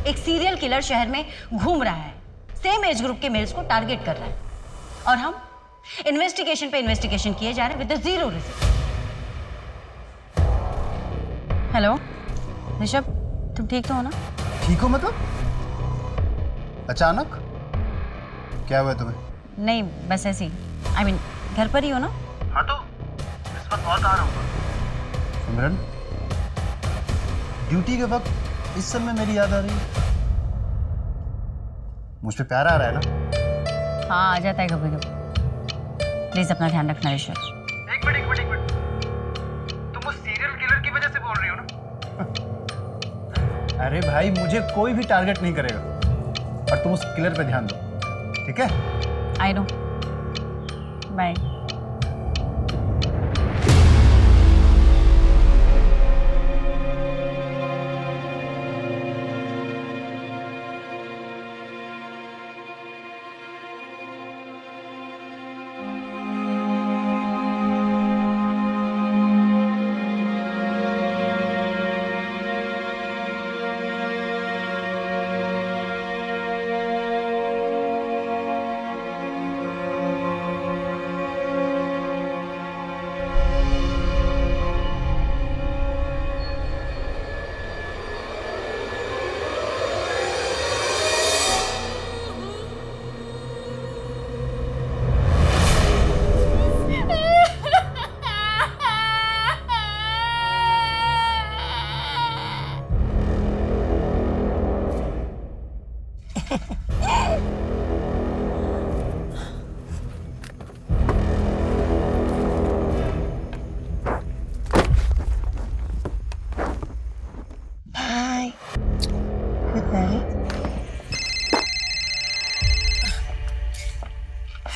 एक सीरियल किलर शहर में घूम रहा है, सेम एज ग्रुप के मेल्स को टारगेट कर रहा है, और हम इन्वेस्टिगेशन पे इन्वेस्टिगेशन किए जा रहे हैं with zero result. Hello Rishabh, तुम ठीक तो हो ना? ठीक हो मतलब? अचानक क्या हुआ तुम्हें? नहीं, बस ऐसे ही। I mean, घर पर ही हो ना? हाँ, तो इस वक्त और कहाँ रहूँगा? सिमरन, ड्यूटी के वक्त इस सब में मेरी याद आ रही है। मुझ पे प्यार आ रहा है ना? हाँ, आ जाता है कभी कभी। प्लीज अपना ध्यान रखना ऋषभ। एक मिनट। तुम उस सीरियल किलर की वजह से बोल रही हो ना? अरे भाई, मुझे कोई भी टारगेट नहीं करेगा, और तुम उस किलर पे ध्यान दो, ठीक है? I know. बाय।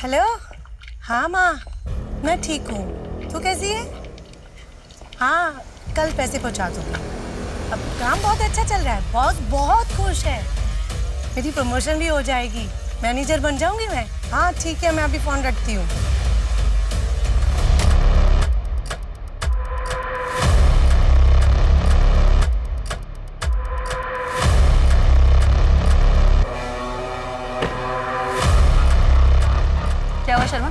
हेलो। हाँ माँ, मैं ठीक हूँ। तू कैसी है? हाँ, कल पैसे पहुँचा दूँगी। अब काम बहुत अच्छा चल रहा है, बॉस बहुत खुश है। मेरी प्रमोशन भी हो जाएगी, मैनेजर बन जाऊँगी मैं। हाँ ठीक है, मैं अभी फ़ोन रखती हूँ। क्या हुआ शर्मा?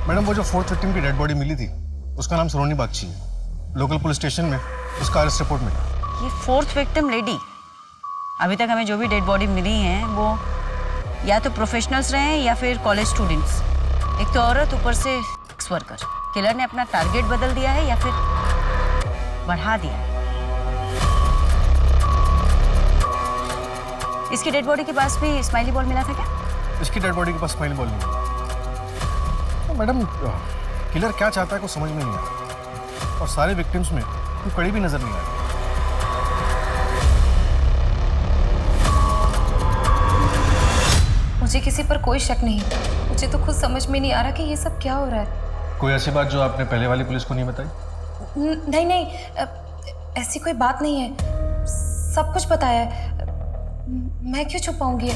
मैडम, वो जो 4th विक्टिम की डेड बॉडी मिली थी, उसका नाम सलोनी बागची है। लोकल पुलिस स्टेशन में उसका अरेस्ट रिपोर्ट मिला। ये 4th विक्टिम लेडी? अभी तक हमें जो भी डेड बॉडी मिली हैं वो या तो प्रोफेशनल्स रहे हैं या फिर कॉलेज स्टूडेंट्स। एक तो औरत, ऊपर से सेक्स वर्कर। किलर ने अपना टारगेट बदल दिया है या फिर बढ़ा दिया है। इसकी डेड बॉडी के पास भी स्माइली बॉल मिला था क्या? इसकी डेड बॉडी के पास स्माइल बॉल नहीं है। तो मैडम किलर क्या चाहता है कुछ समझ में नहीं आ रहा, और सारे विक्टिम्स में कोई कड़ी भी नजर नहीं आ रही। मुझे किसी पर कोई शक नहीं, मुझे तो खुद समझ में नहीं आ रहा कि ये सब क्या हो रहा है। कोई ऐसी बात जो आपने पहले वाली पुलिस को नहीं बताई? नहीं नहीं, ऐसी कोई बात नहीं है, सब कुछ बताया है, मैं क्यों छुपाऊंगी?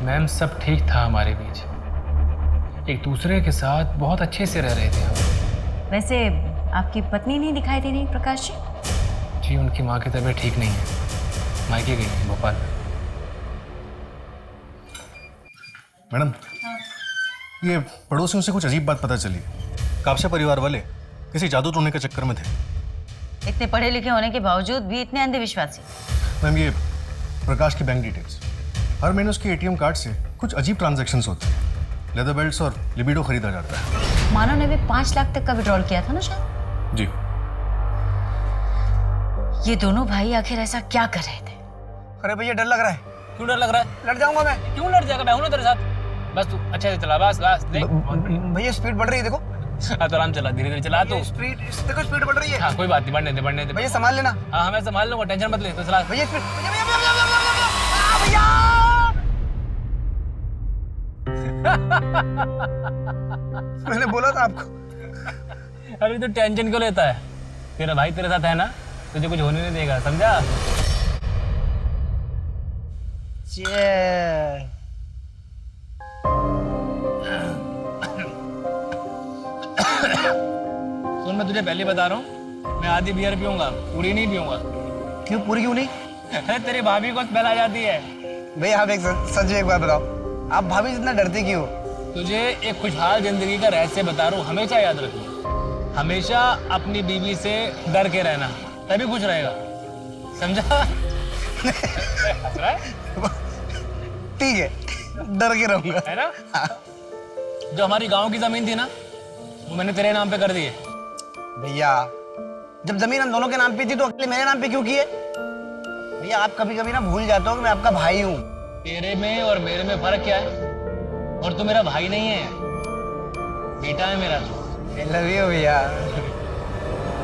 मैम सब ठीक था हमारे बीच, एक दूसरे के साथ बहुत अच्छे से रह रहे थे हम। वैसे आपकी पत्नी नहीं दिखाई दे रही प्रकाश जी? जी उनकी माँ की तबीयत ठीक नहीं है, मायके गई है भोपाल। मैडम ये पड़ोसियों से कुछ अजीब बात पता चली। कापसे परिवार वाले किसी जादू टोने के चक्कर में थे। इतने पढ़े लिखे होने के बावजूद भी इतने अंधविश्वासी। मैम ये प्रकाश की बैंक डिटेल्स, हर महीने उसके एटीएम कार्ड से कुछ अजीब ट्रांजैक्शंस होते हैं। लेदर बेल्ट्स और लिबिडो खरीदा जाता है। मानव ने भी 5 लाख तक का विड्रॉल किया था ना शायद? जी। ये दोनों भाई आखिर ऐसा क्या कर रहे थे? अरे भैया डर लग रहा है। क्यों डर लग रहा है? लड़ जाऊंगा मैं। क्यों लड़ जाएगा, मैं हूं ना तेरे साथ। बस तू अच्छे से चला, बस बस देख। भैया स्पीड बढ़ रही है, देखो। तो आराम चला, धीरे धीरे चला। तो स्पीड देखो, स्पीड बढ़ रही है। हाँ कोई बात नहीं, बढ़ने दे बढ़ने दे। भैया संभाल लेना। हाँ मैं संभाल लूंगा, टेंशन मत ले। तो चला भैया स्पीड। मैंने बोला था आपको। अरे तू टेंशन क्यों लेता है? तेरा भाई तेरे साथ है ना, तुझे कुछ होने नहीं देगा, समझा? सुन मैं तुझे पहले बता रहा हूँ, मैं आधी बियर पीऊंगा, पूरी नहीं पीऊंगा। क्यों पूरी क्यों नहीं? अरे तेरी भाभी को स्मेल आ जाती है। भैया आप एक सच एक बात बताओ, आप भाभी जितना डरती क्यों? तुझे एक खुशहाल जिंदगी का रहस्य बता रहा हूँ, हमेशा याद रखना। हमेशा अपनी बीवी से डर के रहना, तभी खुश रहेगा, समझा? ठीक है, डर के रहूंगा, है ना? जो हमारी गांव की जमीन थी ना, वो मैंने तेरे नाम पे कर दी है। भैया जब जमीन हम दोनों के नाम पे थी तो अकेले मेरे नाम पे क्यों की है? भैया आप कभी कभी ना भूल जाते हो कि मैं आपका भाई हूँ। तेरे में और मेरे में फर्क क्या है? और तू मेरा भाई नहीं है, बेटा है मेरा। I love you भैया,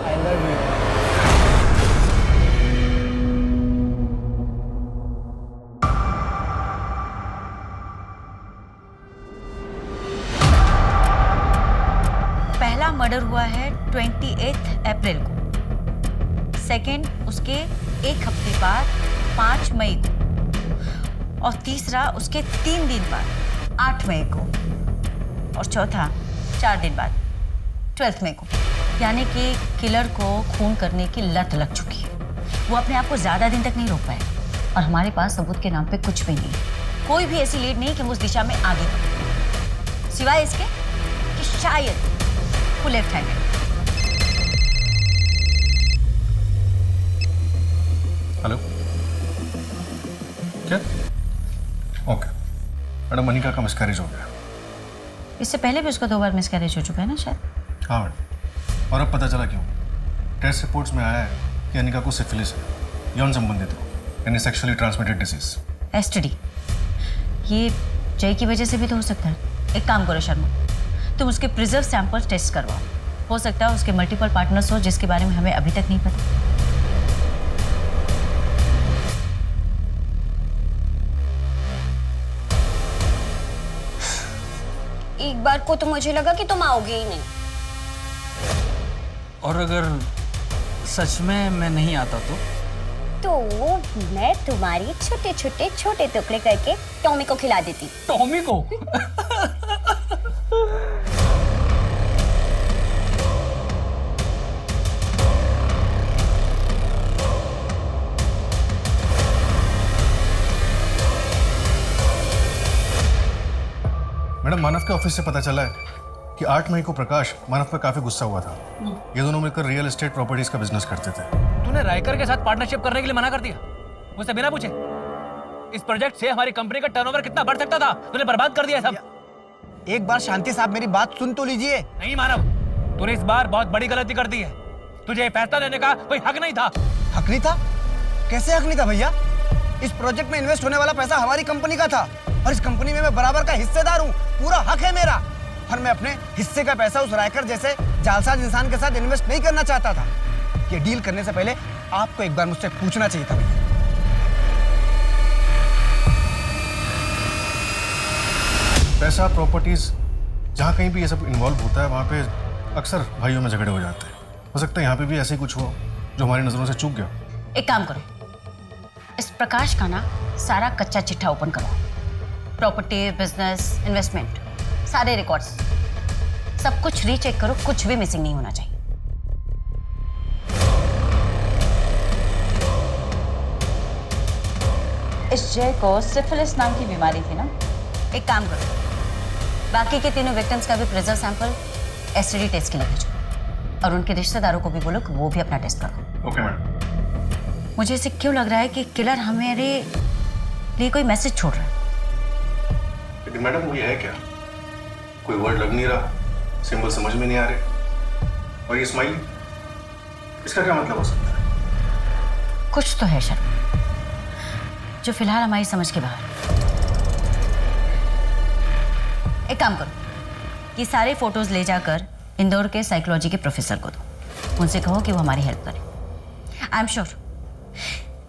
I love you। पहला मर्डर हुआ है 28 अप्रैल को, सेकंड उसके एक हफ्ते बाद 5 मई को, और तीसरा उसके 3 दिन बाद 8 मई को, और चौथा 4 दिन बाद 12 मई को। यानी कि किलर को खून करने की लत लग चुकी है। वो अपने आप को ज्यादा दिन तक नहीं रोक पाए, और हमारे पास सबूत के नाम पे कुछ भी नहीं, कोई भी ऐसी लीड नहीं कि हम उस दिशा में आगे बढ़े, सिवाय इसके कि शायद वो लेफ्ट हैंडेड। हेलो, क्या? ओके मैडम, मनिका का मिसकैरेज हो गया। इससे पहले भी उसका 2 बार मिसकैरेज हो चुका है ना शायद? हाँ मैडम, और अब पता चला क्यों। टेस्ट रिपोर्ट्स में आया है कि अनिका को सिफिलिस है, यौन संबंधित है, यानी सेक्सुअली ट्रांसमिटेड डिजीज। एसटीडी। ये जय की वजह से भी तो हो सकता है। एक काम करो शर्मा, तुम उसके प्रिजर्व सैंपल टेस्ट करवाओ, हो सकता है उसके मल्टीपल पार्टनर्स हो जिसके बारे में हमें अभी तक नहीं पता। एक बार को तो मुझे लगा कि तुम आओगे ही नहीं। और अगर सच में मैं नहीं आता तो मैं तुम्हारी छोटे छोटे टुकड़े करके टॉमी को खिला देती। टॉमी को? मैडम, मानव के ऑफिस से पता चला है कि 8 मई को प्रकाश मानव पर काफी गुस्सा हुआ था। ये दोनों मिलकर रियल एस्टेट प्रॉपर्टीज का बिजनेस करते थे। तूने रायकर के साथ पार्टनरशिप करने के लिए मना कर दिया, मुझसे बिना पूछे। इस प्रोजेक्ट से हमारी कंपनी का टर्नओवर कितना बढ़ सकता था, तूने बर्बाद कर दिया सब। एक बार शांति साहब मेरी बात सुन तो लीजिए। नहीं मानव, तूने इस बार बहुत बड़ी गलती कर दी है। तुझे फैसला लेने का कोई हक नहीं था। हक नहीं था? कैसे हक नहीं था भैया? इस प्रोजेक्ट में इन्वेस्ट होने वाला पैसा हमारी कंपनी का था और इस कंपनी में मैं बराबर का हिस्सेदार हूँ, पूरा हक है मेरा। और मैं अपने हिस्से का पैसा उस रायकर जैसे जालसाज इंसान के साथ इन्वेस्ट नहीं करना चाहता था। ये डील करने से पहले आपको एक बार मुझसे पूछना चाहिए था भैया। पैसा, प्रॉपर्टीज, जहाँ कहीं भी ये सब इन्वॉल्व होता है वहाँ पे अक्सर भाइयों में झगड़े हो जाते हैं। हो सकता है यहाँ पे भी ऐसे कुछ हो जो हमारी नजरों से चूक गया। एक काम करो, इस प्रकाश का ना सारा कच्चा चिट्ठा ओपन करो। प्रॉपर्टी, बिजनेस, इन्वेस्टमेंट, सारे रिकॉर्ड्स, सब कुछ रीचेक करो, कुछ भी मिसिंग नहीं होना चाहिए। इस जय को सिफिलिस नाम की बीमारी थी ना? एक काम करो, बाकी के तीनों विक्टिम्स का भी प्रेजर सैंपल एसटीडी टेस्ट के लिए भेजो और उनके रिश्तेदारों को भी बोलो कि वो भी अपना टेस्ट करो। Okay madam. मुझे ऐसे क्यों लग रहा है कि किलर हमारे लिए कोई मैसेज छोड़ रहा है। लेकिन मैडम ये है क्या? कोई वर्ड लग नहीं रहा, सिंबल समझ में नहीं आ रहे, और ये स्माइल, इसका क्या मतलब हो सकता है? कुछ तो है शर्मा जो फिलहाल हमारी समझ के बाहर। एक काम करो, ये सारे फोटोज ले जाकर इंदौर के साइकोलॉजी के प्रोफेसर को दो, उनसे कहो कि वो हमारी हेल्प करें। आई एम श्योर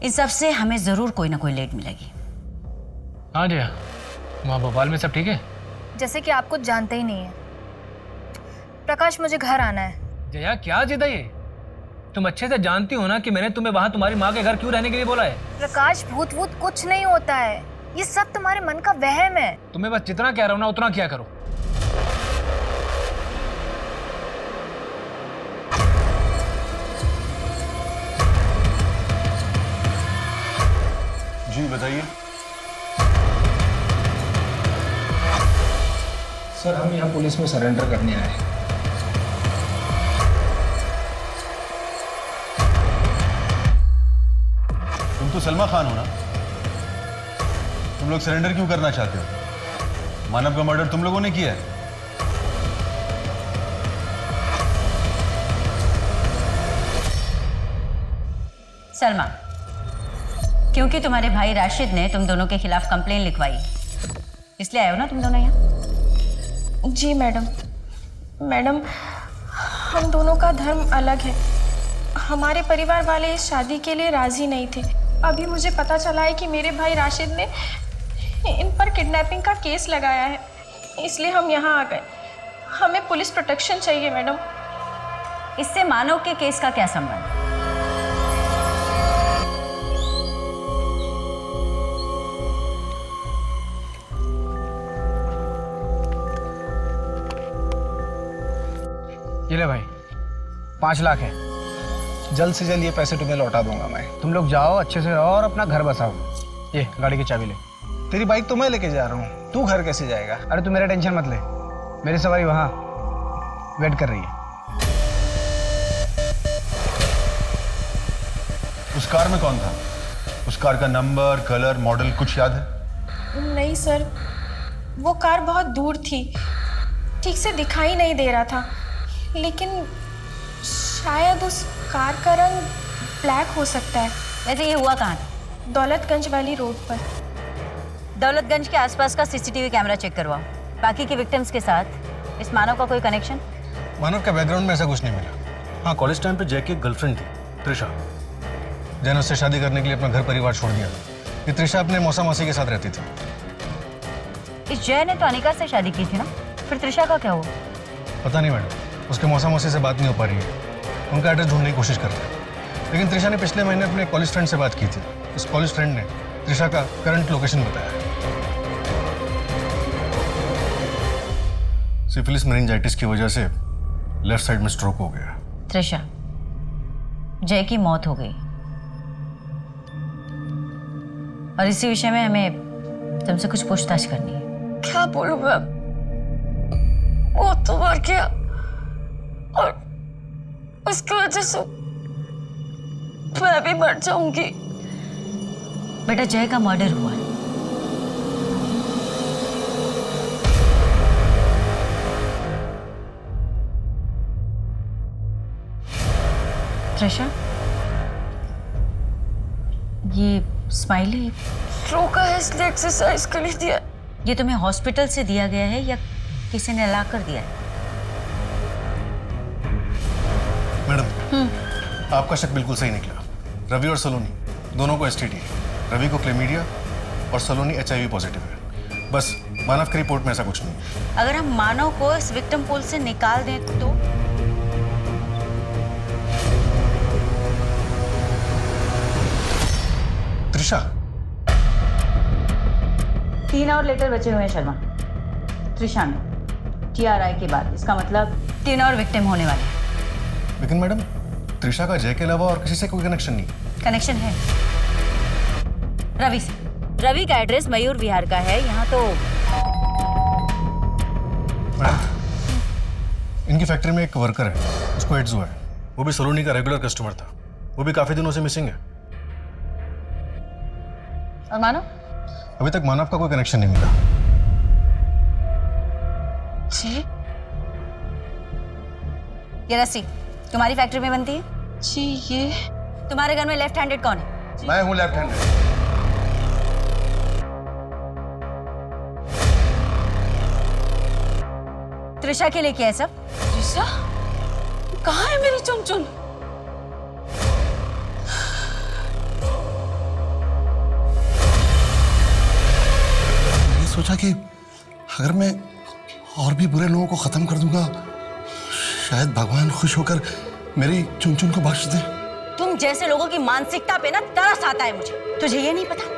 इन सब से हमें जरूर कोई ना कोई लीड मिलेगी। हाँ जया, वहाँ भोपाल में सब ठीक है? जैसे कि आप कुछ जानते ही नहीं है। प्रकाश, मुझे घर आना है। जया क्या जिद है ये? तुम अच्छे से जानती हो ना कि मैंने तुम्हें वहाँ तुम्हारी माँ के घर क्यों रहने के लिए बोला है। प्रकाश, भूत वूत कुछ नहीं होता है, ये सब तुम्हारे मन का वहम है। तुम्हें बस जितना कह रहा हूँ ना उतना किया करो। जी बताइए। सर, हम यहाँ पुलिस में सरेंडर करने आए हैं। तुम तो सलमा खान हो ना? तुम लोग सरेंडर क्यों करना चाहते हो? मानव का मर्डर तुम लोगों ने किया है। सलमा, क्योंकि तुम्हारे भाई राशिद ने तुम दोनों के खिलाफ कंप्लेन लिखवाई, इसलिए आए हो ना तुम दोनों यहाँ? जी मैडम। मैडम, हम दोनों का धर्म अलग है। हमारे परिवार वाले इस शादी के लिए राजी नहीं थे। अभी मुझे पता चला है कि मेरे भाई राशिद ने इन पर किडनैपिंग का केस लगाया है, इसलिए हम यहाँ आ गए। हमें पुलिस प्रोटेक्शन चाहिए मैडम। इससे मानव के केस का क्या संबंध? ये ले भाई, 5 लाख है। जल्द से जल्द ये पैसे तुम्हें लौटा दूंगा मैं। तुम लोग जाओ, अच्छे से रहो और अपना घर बसाओ। ये गाड़ी की चाबी ले। तेरी बाइक तो मैं लेके जा रहा हूँ, तू घर कैसे जाएगा? अरे तू मेरा टेंशन मत ले, मेरी सवारी वहाँ वेट कर रही है। उस कार में कौन था? उस कार का नंबर, कलर, मॉडल कुछ याद है? नहीं सर, वो कार बहुत दूर थी, ठीक से दिखाई नहीं दे रहा था, लेकिन शायद उस कार का रंग ब्लैक हो सकता है। वैसे ये हुआ कहाँ था? दौलतगंज वाली रोड पर। दौलतगंज के आसपास का सीसीटीवी कैमरा चेक करवाओ। बाकी के विक्टिम्स के साथ इस मानव का कोई कनेक्शन? मानव का बैकग्राउंड में ऐसा कुछ नहीं मिला। हाँ, कॉलेज टाइम पे जय की एक गर्लफ्रेंड थी, त्रिशा। जय ने उससे शादी करने के लिए अपना घर परिवार छोड़ दिया। ये त्रिशा अपने मौसा मासी के साथ रहती थी। इस जय ने तो अनिका से शादी की थी ना, फिर त्रिशा का क्या हुआ? पता नहीं मैडम, उसके मौसा मासी से बात नहीं हो पा रही है। उनका एड्रेस ढूंढने की कोशिश कर रहे हैं, लेकिन त्रिशा ने पिछले महीने अपने कॉलेज फ्रेंड से बात की थी। इस कॉलेज फ्रेंड ने त्रिशा का करंट लोकेशन बताया। सिफिलिस मेनिंजाइटिस की वजह से लेफ्ट साइड में स्ट्रोक हो गया। त्रिशा, जय की मौत हो गई और इसी विषय में हमें तुमसे कुछ पूछताछ करनी है। क्या बोलूं मैं? वो तो मर गया और उसकी वजह से मैं भी मर जाऊंगी। बेटा, जय का मर्डर हुआ है। त्रिशा, ये स्माइली रोका है इसलिए एक्सरसाइज के लिए दिया। ये तुम्हें हॉस्पिटल से दिया गया है या किसी ने ला कर दिया है? मैडम, आपका शक बिल्कुल सही निकला। रवि और सलोनी दोनों को एसटीडी है। रवि को क्लेमीडिया और सलोनी HIV पॉजिटिव है। बस मानव की रिपोर्ट में ऐसा कुछ नहीं है। अगर हम मानव को इस विक्टिम पूल से निकाल दें तो? त्रिशा, 3 और लेटर बचे हुए हैं शर्मा। त्रिशा में TRI के बाद, इसका मतलब 3 और विक्टिम होने वाले हैं। लेकिन मैडम, त्रिशा का जय के अलावा और किसी से कोई कनेक्शन नहीं। कनेक्शन है रवि से। रवि का एड्रेस मयूर विहार का है। यहाँ तो मैडम, इनकी फैक्ट्री में एक वर्कर है, उसको एड्स हुआ है। वो भी सलोनी का रेगुलर कस्टमर था। वो भी काफी दिनों से मिसिंग है। और मानव? अभी तक मानव का कोई कनेक्शन नहीं मिला। जी, ये रस्सी तुम्हारी फैक्ट्री में बनती है? जी। ये तुम्हारे घर में लेफ्ट हैंडेड कौन है? मैं हूँ लेफ्ट हैंडेड। त्रिशा के लिए क्या है सब? त्रिशा कहाँ है मेरी चुनचुन? मैंने सोचा कि अगर मैं और भी बुरे लोगों को खत्म कर दूंगा, शायद भगवान खुश होकर मेरी चुनचुन को बख्श दे। तुम जैसे लोगों की मानसिकता पे ना तरस आता है मुझे। तुझे ये नहीं पता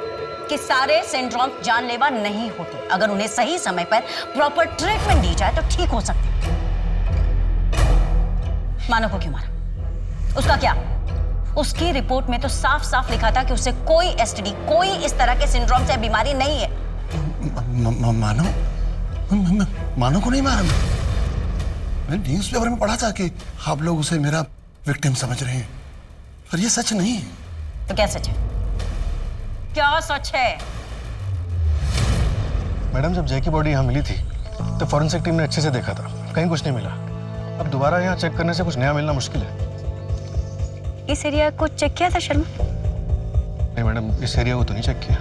कि सारे सिंड्रोम जानलेवा नहीं होते। अगर उन्हें सही समय पर प्रॉपर ट्रीटमेंट दी जाए तो ठीक हो सकते। मानव को क्यों मारा? उसका क्या? उसकी रिपोर्ट में तो साफ साफ लिखा था कि उसे कोई STD, कोई इस तरह के सिंड्रोम से बीमारी नहीं है। मानव को नहीं मारा। मैंने न्यूज़पेपर में पढ़ा था कि आप लोग उसे मेरा विक्टिम समझ रहे हैं, पर ये सच नहीं है। तो क्या सच है? क्या सच है? मैडम, जब जय की बॉडी यहाँ मिली थी तो फॉरेंसिक टीम ने अच्छे से देखा था, कहीं कुछ नहीं मिला। अब दोबारा यहाँ चेक करने से कुछ नया मिलना मुश्किल है। इस एरिया को चेक किया था शर्मा? नहीं मैडम, इस एरिया को तो नहीं चेक किया।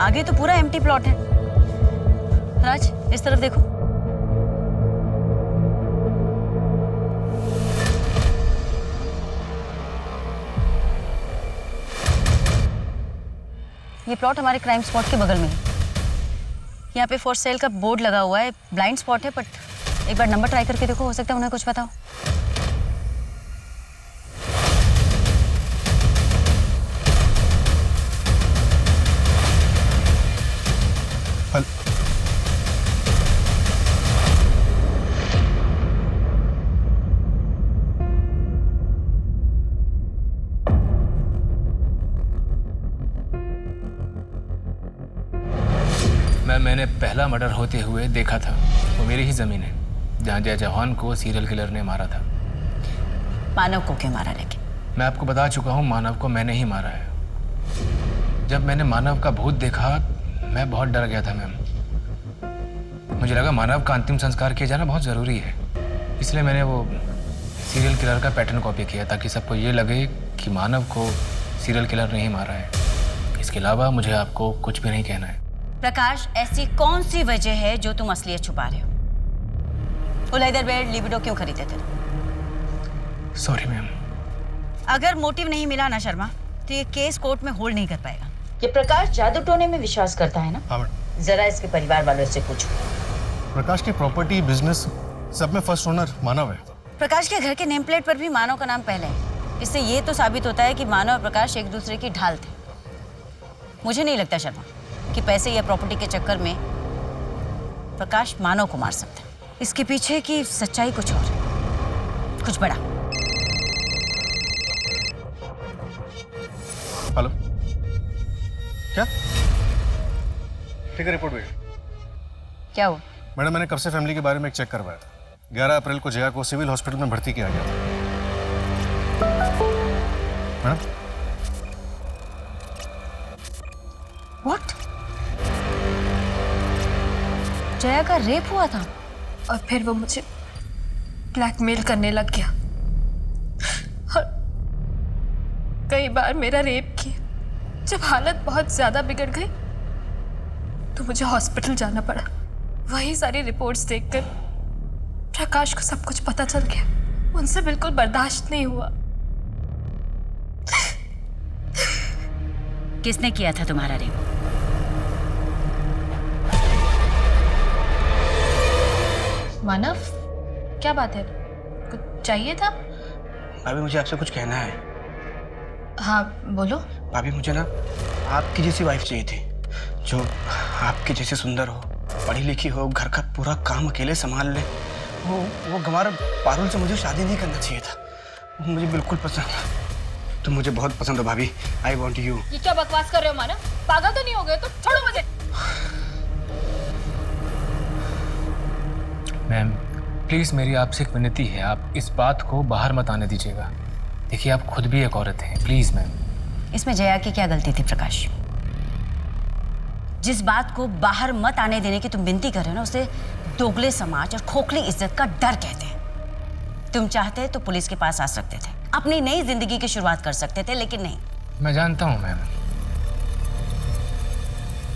आगे तो पूरा एम्प्टी प्लॉट है। राज, इस तरफ देखो। ये प्लॉट हमारे क्राइम स्पॉट के बगल में है। यहाँ पे फॉर सेल का बोर्ड लगा हुआ है। ब्लाइंड स्पॉट है, बट एक बार नंबर ट्राई करके देखो, हो सकता है उन्हें कुछ पता हो। मैंने पहला मर्डर होते हुए देखा था। वो मेरी ही जमीन है जहाँ जय जवान को सीरियल किलर ने मारा था। मानव को क्यों मारा? लेकिन मैं आपको बता चुका हूँ, मानव को मैंने ही मारा है। जब मैंने मानव का भूत देखा मैं बहुत डर गया था मैम। मुझे लगा मानव का अंतिम संस्कार किया जाना बहुत ज़रूरी है, इसलिए मैंने वो सीरियल किलर का पैटर्न कॉपी किया ताकि सबको ये लगे कि मानव को सीरियल किलर ने ही मारा है। इसके अलावा मुझे आपको कुछ भी नहीं कहना है। प्रकाश, ऐसी कौन सी वजह है जो तुम असलियत छुपा रहे हो? वो लेदर बेड लिबिडो क्यों खरीदे थे? Sorry ma'am. अगर मोटिव नहीं मिला ना शर्मा, तो ये केस कोर्ट में होल्ड नहीं कर पाएगा। ये प्रकाश जादू टोने में विश्वास करता है ना? हाँ मैडम। जरा इसके परिवार वालों से पूछो। प्रकाश की प्रॉपर्टी, बिजनेस सब में फर्स्ट ओनर मानव है। प्रकाश के घर के नेम प्लेट पर भी मानव का नाम पहले है। इससे ये तो साबित होता है कि मानव और प्रकाश एक दूसरे की ढाल थे। मुझे नहीं लगता शर्मा कि पैसे या प्रॉपर्टी के चक्कर में प्रकाश मानव को मार सकता है। इसके पीछे की सच्चाई कुछ और है, कुछ बड़ा। हेलो, क्या? ठीक है, रिपोर्ट भेज। क्या हुआ? मैडम, मैंने कब से फैमिली के बारे में एक चेक करवाया था। 11 अप्रैल को जया को सिविल हॉस्पिटल में भर्ती किया गया। Madam, what? जया का रेप हुआ था? और फिर वो मुझे ब्लैकमेल करने लग गया और कई बार मेरा रेप किया। जब हालत बहुत ज़्यादा बिगड़ गई तो मुझे हॉस्पिटल जाना पड़ा। वही सारी रिपोर्ट्स देखकर प्रकाश को सब कुछ पता चल गया। उनसे बिल्कुल बर्दाश्त नहीं हुआ। किसने किया था तुम्हारा रेप? मानव, क्या बात है? कुछ चाहिए था? भाभी मुझे आपसे कुछ कहना है। हाँ बोलो। भाभी मुझे ना आपकी जैसी वाइफ चाहिए थी, जो आपकी जैसे सुंदर हो, पढ़ी लिखी हो, घर का पूरा काम अकेले संभाल ले। वो गंवार पारुल से मुझे शादी नहीं करना चाहिए था। वो मुझे बिल्कुल पसंद है। तुम मुझे बहुत पसंद हो भाभी। I want you. ये क्या बकवास कर रहे हो मानव? पागल तो नहीं हो गए? तो छोड़ो मुझे। मैम प्लीज़ मेरी आपसे एक विनती है, आप इस बात को बाहर मत आने दीजिएगा। देखिए आप खुद भी एक औरत हैं, प्लीज़ मैम। इसमें जया की क्या गलती थी प्रकाश? जिस बात को बाहर मत आने देने की तुम विनती कर रहे हो ना, उसे दोगले समाज और खोखली इज्जत का डर कहते हैं। तुम चाहते तो पुलिस के पास आ सकते थे, अपनी नई जिंदगी की शुरुआत कर सकते थे, लेकिन नहीं। मैं जानता हूँ मैम,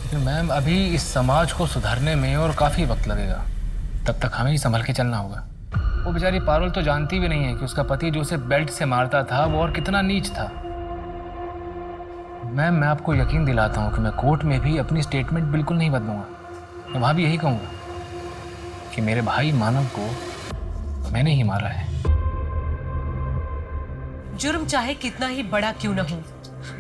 लेकिन मैम अभी इस समाज को सुधारने में और काफ़ी वक्त लगेगा। तब तक हमें ही संभल के चलना होगा। वो बेचारी पारुल तो जानती भी नहीं है कि उसका पति जो उसे बेल्ट से मारता था वो और कितना नीच था। मैम मैं आपको यकीन दिलाता हूँ कि मैं कोर्ट में भी अपनी स्टेटमेंट बिल्कुल नहीं बदलूंगा। मैं वहाँ भी यही कहूँगा कि मेरे भाई मानव को मैंने ही मारा है। जुर्म चाहे कितना ही बड़ा क्यों न हो,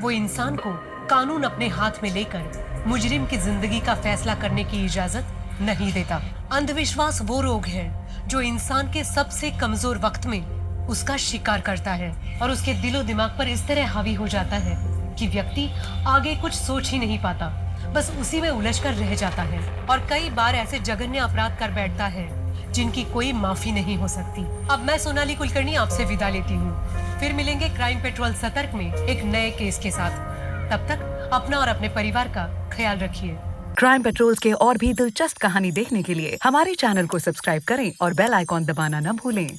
वो इंसान को कानून अपने हाथ में लेकर मुजरिम की जिंदगी का फैसला करने की इजाजत नहीं देता। अंधविश्वास वो रोग है जो इंसान के सबसे कमजोर वक्त में उसका शिकार करता है और उसके दिलो दिमाग पर इस तरह हावी हो जाता है कि व्यक्ति आगे कुछ सोच ही नहीं पाता, बस उसी में उलझ कर रह जाता है और कई बार ऐसे जघन्य अपराध कर बैठता है जिनकी कोई माफी नहीं हो सकती। अब मैं सोनाली कुलकर्णी आपसे विदा लेती हूँ। फिर मिलेंगे क्राइम पेट्रोल सतर्क में एक नए केस के साथ। तब तक अपना और अपने परिवार का ख्याल रखिए। क्राइम पेट्रोल के और भी दिलचस्प कहानी देखने के लिए हमारे चैनल को सब्सक्राइब करें और बेल आइकॉन दबाना न भूलें।